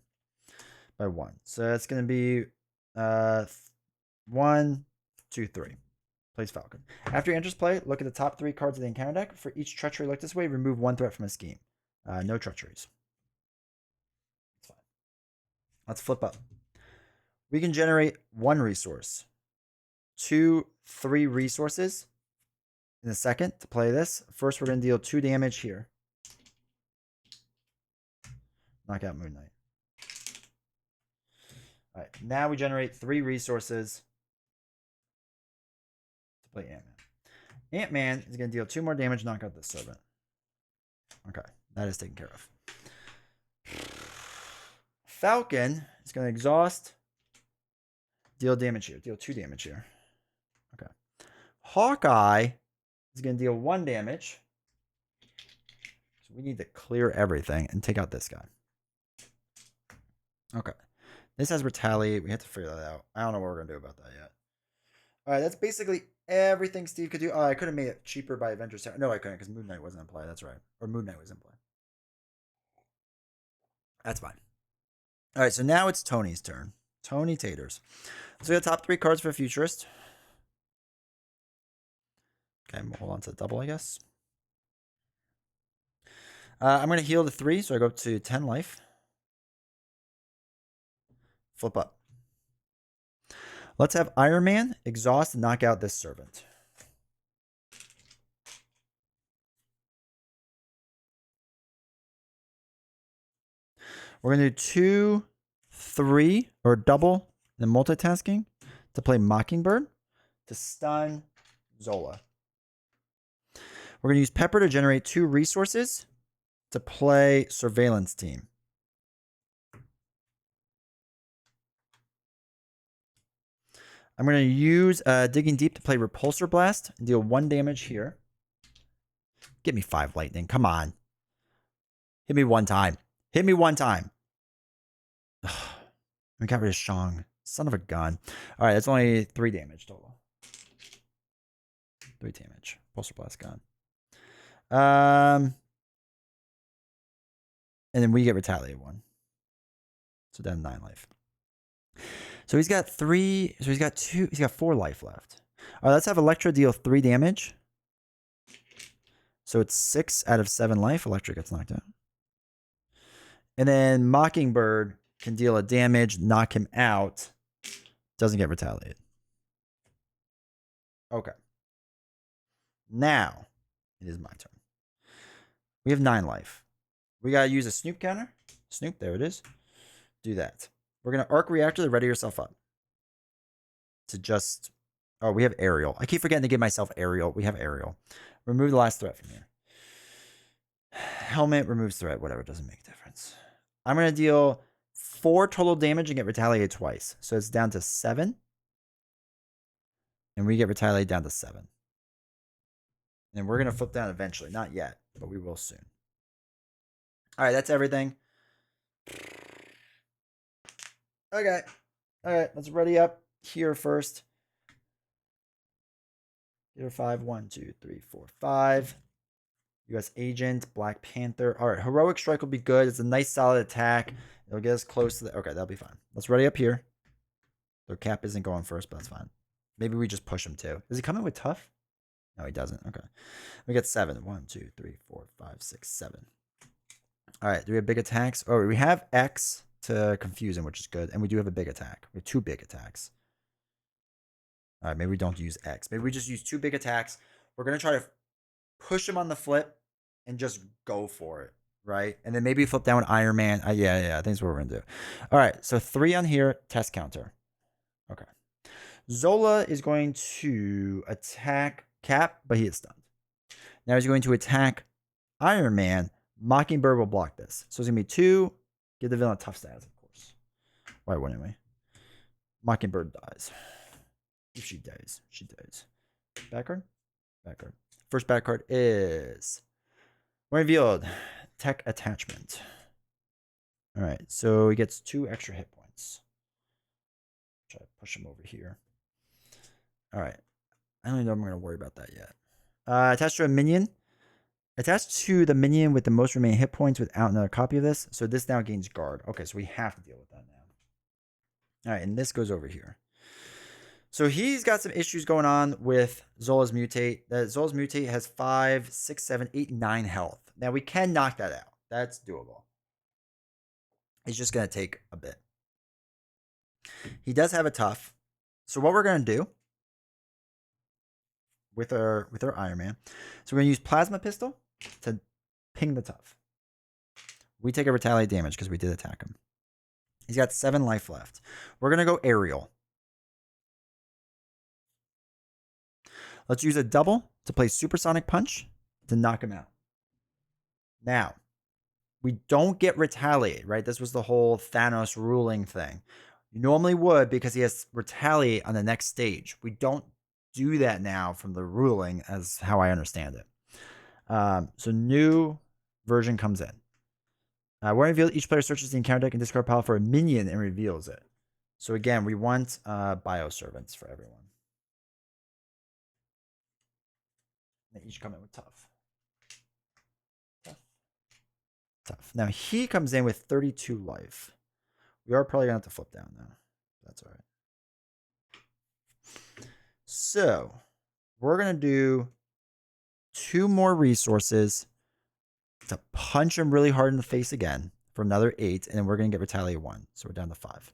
Speaker 1: by 1. So it's going to be 1, 2, 3. Plays Falcon. After he enters play, look at the top 3 cards of the encounter deck. For each treachery look this way, remove 1 threat from a scheme. No treacheries. That's fine. Let's flip up. We can generate 1 resource, 2, 3 resources in a second to play this. First, we're going to deal 2 damage here. Knock out Moon Knight. All right, now we generate 3 resources to play Ant-Man. Ant-Man is going to deal 2 more damage, knock out the Servant. Okay, that is taken care of. Falcon is going to exhaust, deal damage here, deal 2 damage here. Okay. Hawkeye is going to deal 1 damage. So we need to clear everything and take out this guy. Okay. This has retaliate. We have to figure that out. I don't know what we're going to do about that yet. All right, that's basically everything Steve could do. Oh, I could have made it cheaper by Avengers. No, I couldn't because Moon Knight wasn't in play. That's right. Or Moon Knight was in play. That's fine. All right, so now it's Tony's turn. Tony Taters. So we got top 3 cards for Futurist. Okay, we'll hold on to the double, I guess. I'm going to heal to 3, so I go up to 10 life. Flip up. Let's have Iron Man exhaust and knock out this Servant. We're going to do 2, 3, or double the multitasking to play Mockingbird to stun Zola. We're going to use Pepper to generate 2 resources to play Surveillance Team. I'm going to use Digging Deep to play Repulsor Blast and deal 1 damage here. Give me 5 lightning. Come on. Hit me 1 time. Hit me 1 time. We got rid of Shang. Son of a gun. All right, that's only 3 damage total. 3 damage. Repulsor Blast gone. And then we get Retaliate 1. So down 9 life. So he's got 3. So he's got 2. He's got 4 life left. All right, let's have Electra deal 3 damage. So it's 6 out of 7 life. Electra gets knocked out. And then Mockingbird can deal a damage, knock him out. Doesn't get retaliated. Okay. Now, it is my turn. We have 9 life. We got to use a Snoop counter. Snoop, there it is. Do that. We're going to Arc Reactor to ready yourself up. To just... Oh, we have Aerial. I keep forgetting to give myself Aerial. We have Aerial. Remove the last threat from here. Helmet removes threat. Whatever. Doesn't make a difference. I'm going to deal 4 total damage and get retaliated twice. So it's down to 7. And we get retaliate down to 7. And we're going to flip down eventually. Not yet, but we will soon. All right, that's everything. Okay. All right, let's ready up here first. Here 5, 1, 2, 3, 4, 5. U.S. Agent, Black Panther. All right, Heroic Strike will be good. It's a nice solid attack. It'll get us close to the... Okay, that'll be fine. Let's ready up here. Their cap isn't going first, but that's fine. Maybe we just push him too. Is he coming with tough? No, he doesn't. Okay. We get 7. 1, 2, 3, 4, 5, 6, 7. All right, do we have big attacks? Oh, we have X to confuse him, which is good. And we do have a big attack. We have 2 big attacks. All right, maybe we don't use X. Maybe we just use 2 big attacks. We're going to try to push him on the flip and just go for it, right? And then maybe flip down Iron Man. Yeah, I think that's what we're going to do. All right, so 3 on here, test counter. Okay. Zola is going to attack Cap, but he is stunned. Now he's going to attack Iron Man. Mockingbird will block this. So it's going to be 2. Give the villain a tough status, of course. Why wouldn't we? Mockingbird dies. If she dies, she dies. Back card? Back card. First back card is... When revealed, Tech Attachment. All right, so he gets 2 extra hit points. Try to push him over here. All right. I don't even know if I'm going to worry about that yet. Attached to a minion. Attached to the minion with the most remaining hit points without another copy of this. So this now gains guard. Okay, so we have to deal with that now. All right, and this goes over here. So he's got some issues going on with Zola's Mutate. Zola's Mutate has 5, 6, 7, 8, 9 health. Now we can knock that out. That's doable. It's just going to take a bit. He does have a tough. So what we're going to do with our Iron Man. So we're going to use Plasma Pistol to ping the tough. We take a retaliate damage because we did attack him. He's got 7 life left. We're going to go Aerial. Let's use a double to play Supersonic Punch to knock him out. Now, we don't get Retaliate, right? This was the whole Thanos ruling thing. You normally would because he has Retaliate on the next stage. We don't do that now from the ruling as how I understand it. So new version comes in. When revealed, each player searches the encounter deck and discard pile for a minion and reveals it. So again, we want Bioservants for everyone. They each come in with tough. Tough. Now he comes in with 32 life. We are probably going to have to flip down now. That's all right. So we're going to do 2 more resources to punch him really hard in the face again for another 8. And then we're going to get Retaliate 1. So we're down to 5.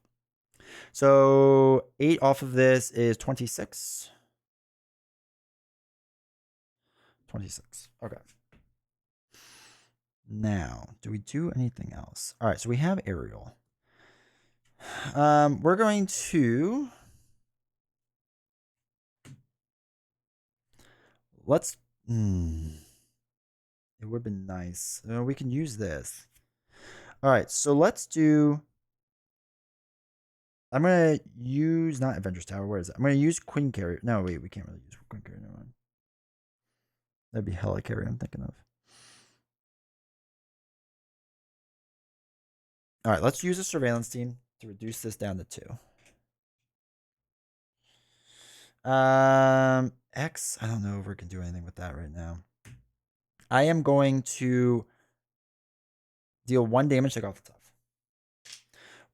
Speaker 1: So 8 off of this is 26. 26. Okay. Now, do we do anything else? All right, so we have Aerial. We're going to... Let's... It would have been nice. We can use this. All right, so let's do... I'm going to use... Not Avengers Tower. Where is it? I'm going to use Queen Carrier. No, wait. We can't really use Queen Carrier. Never mind. That'd be Helicarrier I'm thinking of. All right, let's use a surveillance team to reduce this down to 2. X, I don't know if we can do anything with that right now. I am going to deal 1 damage, take off the tough.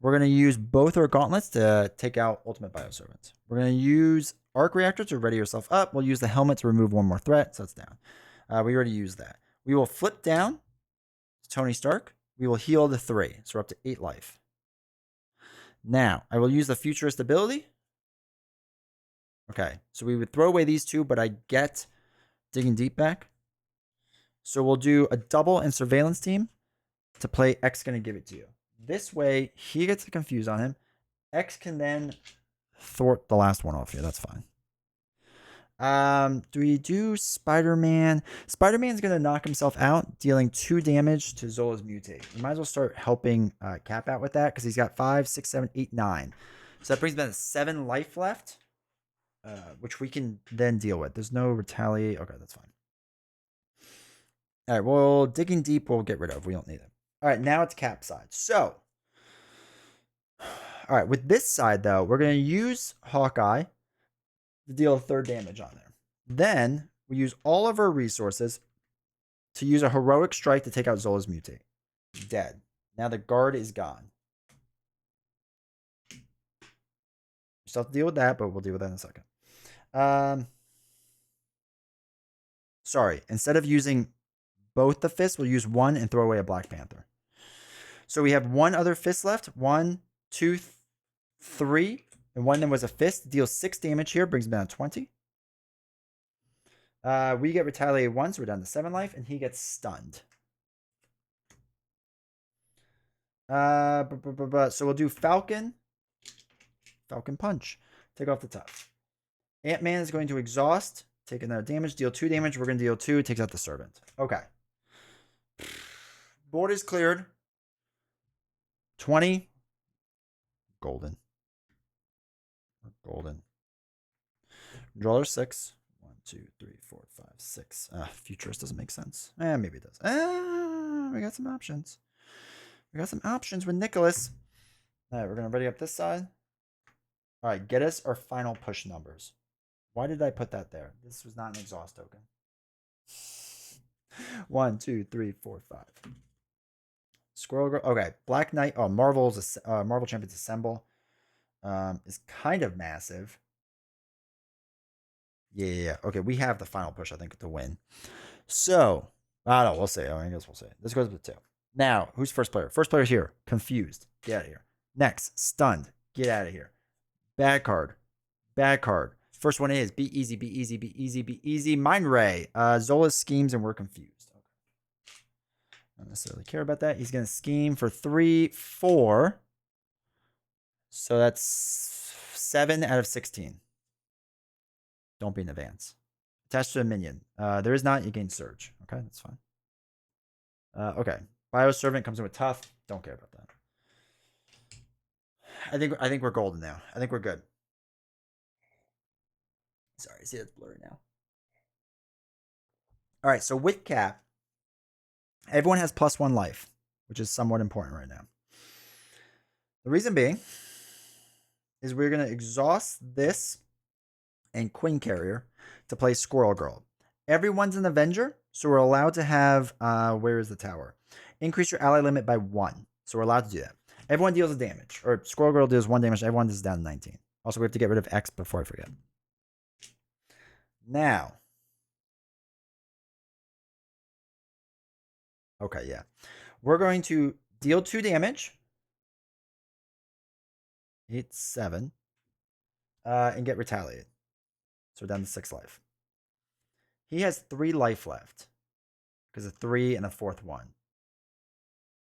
Speaker 1: We're going to use both our gauntlets to take out Ultimate Bioservants. We're going to use Arc Reactor to ready yourself up. We'll use the helmet to remove 1 more threat, so it's down. We already used that. We will flip down to Tony Stark. We will heal to 3, so we're up to 8 life. Now, I will use the Futurist ability. Okay, so we would throw away these 2, but I get Digging Deep back. So we'll do a double and surveillance team to play X going to give it to you. This way, he gets to confuse on him. X can then thwart the last one off here. That's fine. Do we do Spider-Man? Spider-Man's going to knock himself out, dealing 2 damage to Zola's Mutate. We might as well start helping Cap out with that because he's got 5, 6, 7, 8, 9. So that brings him to 7 life left. which we can then deal with. There's no retaliate. Okay, that's fine. All right, well, digging deep we'll get rid of. We don't need it. All right, now it's cap side. So, all right, with this side though, we're going to use Hawkeye to deal third damage on there. Then we use all of our resources to use a heroic strike to take out Zola's mutate. Dead. Now the guard is gone. Still have to deal with that, but we'll deal with that in a second. Sorry. Instead of using both the fists, we'll use one and throw away a Black Panther. So we have one other fist left. 1, 2, 3. And one of them was a fist. Deals 6 damage here. Brings him down to 20. We get retaliated once. So we're down to 7 life. And he gets stunned. So we'll do Falcon. Falcon Punch. Take off the top. Ant-Man is going to exhaust. Take another damage. Deal 2 damage. We're going to deal 2. Takes out the Servant. Okay. Board is cleared. 20. Golden. Golden. Draw 6. 1, 2, 3, 4, 5, 6. Futurist doesn't make sense. Maybe it does. We got some options. We got some options with Nicholas. All right, we're going to ready up this side. All right, get us our final push numbers. Why did I put that there? This was not an exhaust token. 1, 2, 3, 4, 5. Squirrel Girl. Okay, Black Knight. Oh, Marvel Champions Assemble. Is kind of massive. Yeah. Okay, we have the final push, I think, to win. So, I don't know. We'll see. I guess we'll see. This goes with 2. Now, who's first player? First player's here. Confused. Get out of here. Next, stunned. Get out of here. Bad card. Bad card. First one is be easy, be easy, be easy, be easy. Mind Ray. Zola schemes and we're confused. Okay. Don't necessarily care about that. He's going to scheme for 3, 4. So that's 7 out of 16. Don't be in advance. Attached to a minion. There is not. You gain Surge. Okay, that's fine. Okay. Bioservant comes in with Tough. Don't care about that. I think we're golden now. I think we're good. Sorry, see it's blurry now. All right, so with cap, everyone has +1 life, which is somewhat important right now. The reason being is we're going to exhaust this and Queen Carrier to play Squirrel Girl. Everyone's an Avenger, so we're allowed to have, where is the tower? Increase your ally limit by 1. So we're allowed to do that. Everyone deals a damage, or Squirrel Girl deals 1 damage. Everyone is down to 19. Also, we have to get rid of X before I forget. Now. Okay, yeah. We're going to deal 2 damage. Hit 7. And get retaliated. So we're down to 6 life. He has 3 life left. Because of 3 and a 4th one.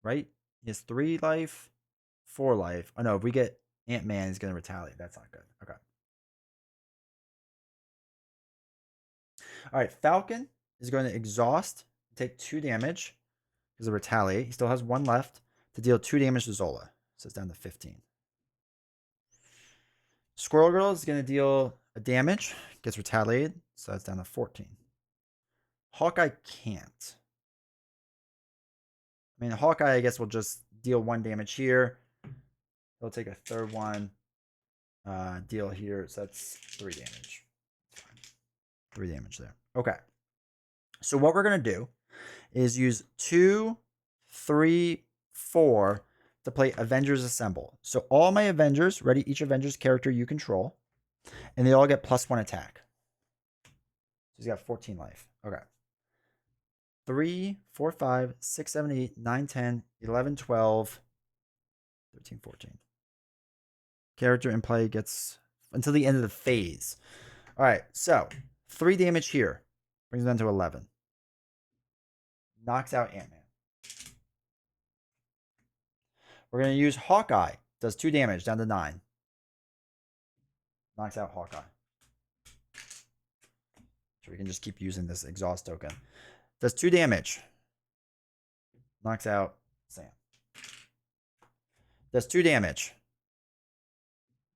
Speaker 1: Right? He has 3 life, 4 life. Oh no, if we get Ant-Man, he's going to retaliate. That's not good. Okay. All right, Falcon is going to exhaust, take 2 damage because of retaliate. He still has 1 left to deal 2 damage to Zola. So it's down to 15. Squirrel Girl is going to deal a damage, gets retaliated, so that's down to 14. Hawkeye can't. I mean, Hawkeye, I guess, will just deal 1 damage here. He'll take a 3rd one. Deal here, so that's 3 damage. 3 damage there. Okay. So what we're going to do is use 2, 3, 4 to play Avengers Assemble. So all my Avengers, ready each Avengers character you control, and they all get +1 attack. So he's got 14 life. Okay. 3, 4, 5, 6, 7, 8, 9, 10, 11, 12, 13, 14. Character in play gets until the end of the phase. All right, so 3 damage here. Brings it down to 11. Knocks out Ant-Man. We're going to use Hawkeye. Does 2 damage, down to 9. Knocks out Hawkeye. So we can just keep using this exhaust token. Does 2 damage. Knocks out Sam. Does 2 damage.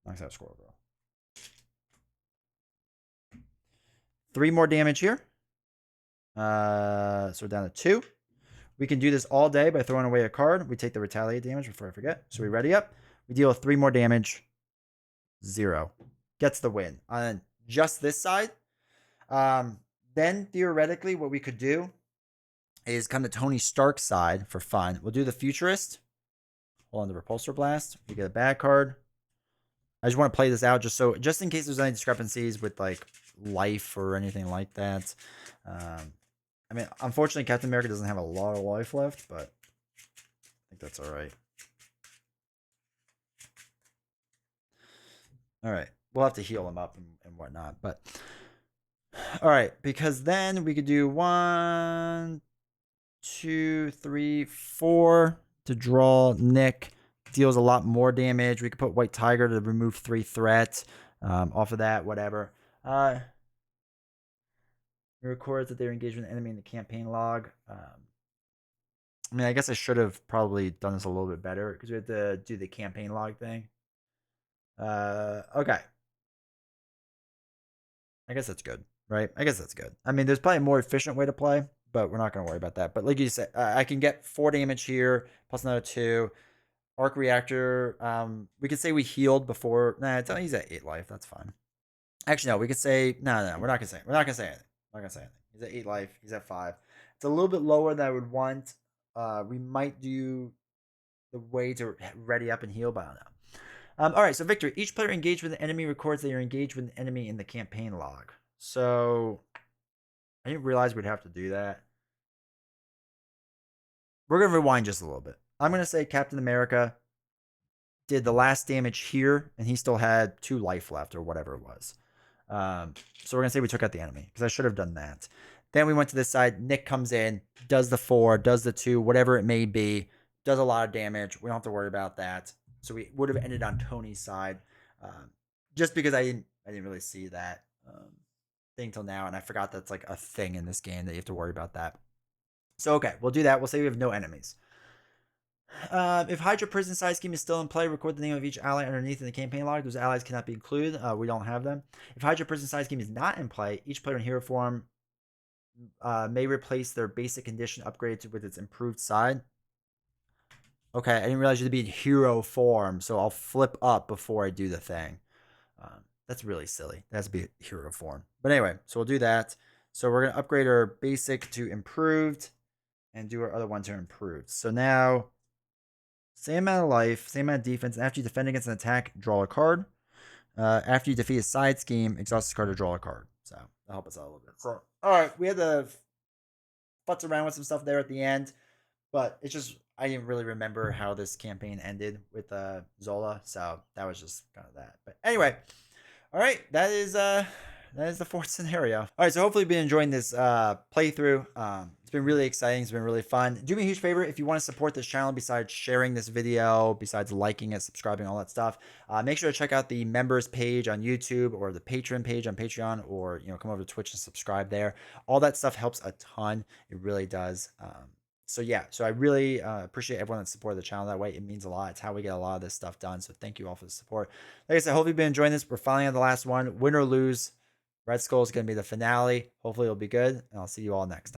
Speaker 1: Knocks out Squirrel Girl. 3 more damage here. So we're down to 2. We can do this all day by throwing away a card. We take the retaliate damage before I forget. So we ready up. We deal 3 more damage. 0. Gets the win. On just this side. Then theoretically what we could do is come to Tony Stark's side for fun. We'll do the Futurist. Hold on, the Repulsor Blast. We get a bad card. I just want to play this out just in case there's any discrepancies with like life or anything like that. I mean, unfortunately, Captain America doesn't have a lot of life left, but I think that's all right. All right. We'll have to heal him up and whatnot, but all right, because then we could do 1, 2, 3, 4 to draw Nick. Deals a lot more damage. We could put White Tiger to remove 3 threats off of that, whatever. It records that they're engaged with an enemy in the campaign log. I mean, I guess I should have probably done this a little bit better because we had to do the campaign log thing. Okay. I guess that's good, right? I guess that's good. I mean, there's probably a more efficient way to play, but we're not going to worry about that. But like you said, I can get 4 damage here, plus another 2. Arc Reactor, we could say we healed before. Nah, he's at 8 life. That's fine. Actually, no, we could say, no, we're not going to say anything. We're not going to say anything. He's at 8 life. He's at 5. It's a little bit lower than I would want. We might do the way to ready up and heal, but I don't know. All right, so victory. Each player engaged with an enemy records that you're engaged with an enemy in the campaign log. So I didn't realize we'd have to do that. We're going to rewind just a little bit. I'm going to say Captain America did the last damage here, and he still had 2 life left or whatever it was. So we're going to say we took out the enemy because I should have done that. Then we went to this side. Nick comes in, does the 4, does the 2, whatever it may be, does a lot of damage. We don't have to worry about that. So we would have ended on Tony's side, just because I didn't really see that thing till now, and I forgot that's like a thing in this game that you have to worry about that. So okay, we'll do that. We'll say we have no enemies. If Hydra prison size scheme is still in play, record the name of each ally underneath in the campaign log. Those allies cannot be included. We don't have them. If Hydra prison size scheme is not in play, each player in hero form may replace their basic condition upgrade with its improved side. Okay, I didn't realize you had to be in hero form, so I'll flip up before I do the thing. That's really silly. That has to be hero form. But anyway, so we'll do that. So we're going to upgrade our basic to improved and do our other one to improved. So now, same amount of life, same amount of defense. And after you defend against an attack, draw a card. After you defeat a side scheme, exhaust this card to draw a card. So that'll help us out a little bit. So, all right, we had to futz around with some stuff there at the end. But it's just, I didn't really remember how this campaign ended with Zola. So that was just kind of that. But anyway, all right, that is the 4th scenario. All right, so hopefully you've been enjoying this playthrough. It's been really exciting. It's been really fun. Do me a huge favor if you want to support this channel besides sharing this video, besides liking it, subscribing, all that stuff. Make sure to check out the members page on YouTube or the Patreon page on Patreon, or come over to Twitch and subscribe there. All that stuff helps a ton. It really does. So yeah, so I really appreciate everyone that supported the channel that way. It means a lot. It's how we get a lot of this stuff done. So thank you all for the support. Like I said, hope you've been enjoying this. We're finally on the last one. Win or lose, Red Skull is going to be the finale. Hopefully it'll be good. And I'll see you all next time.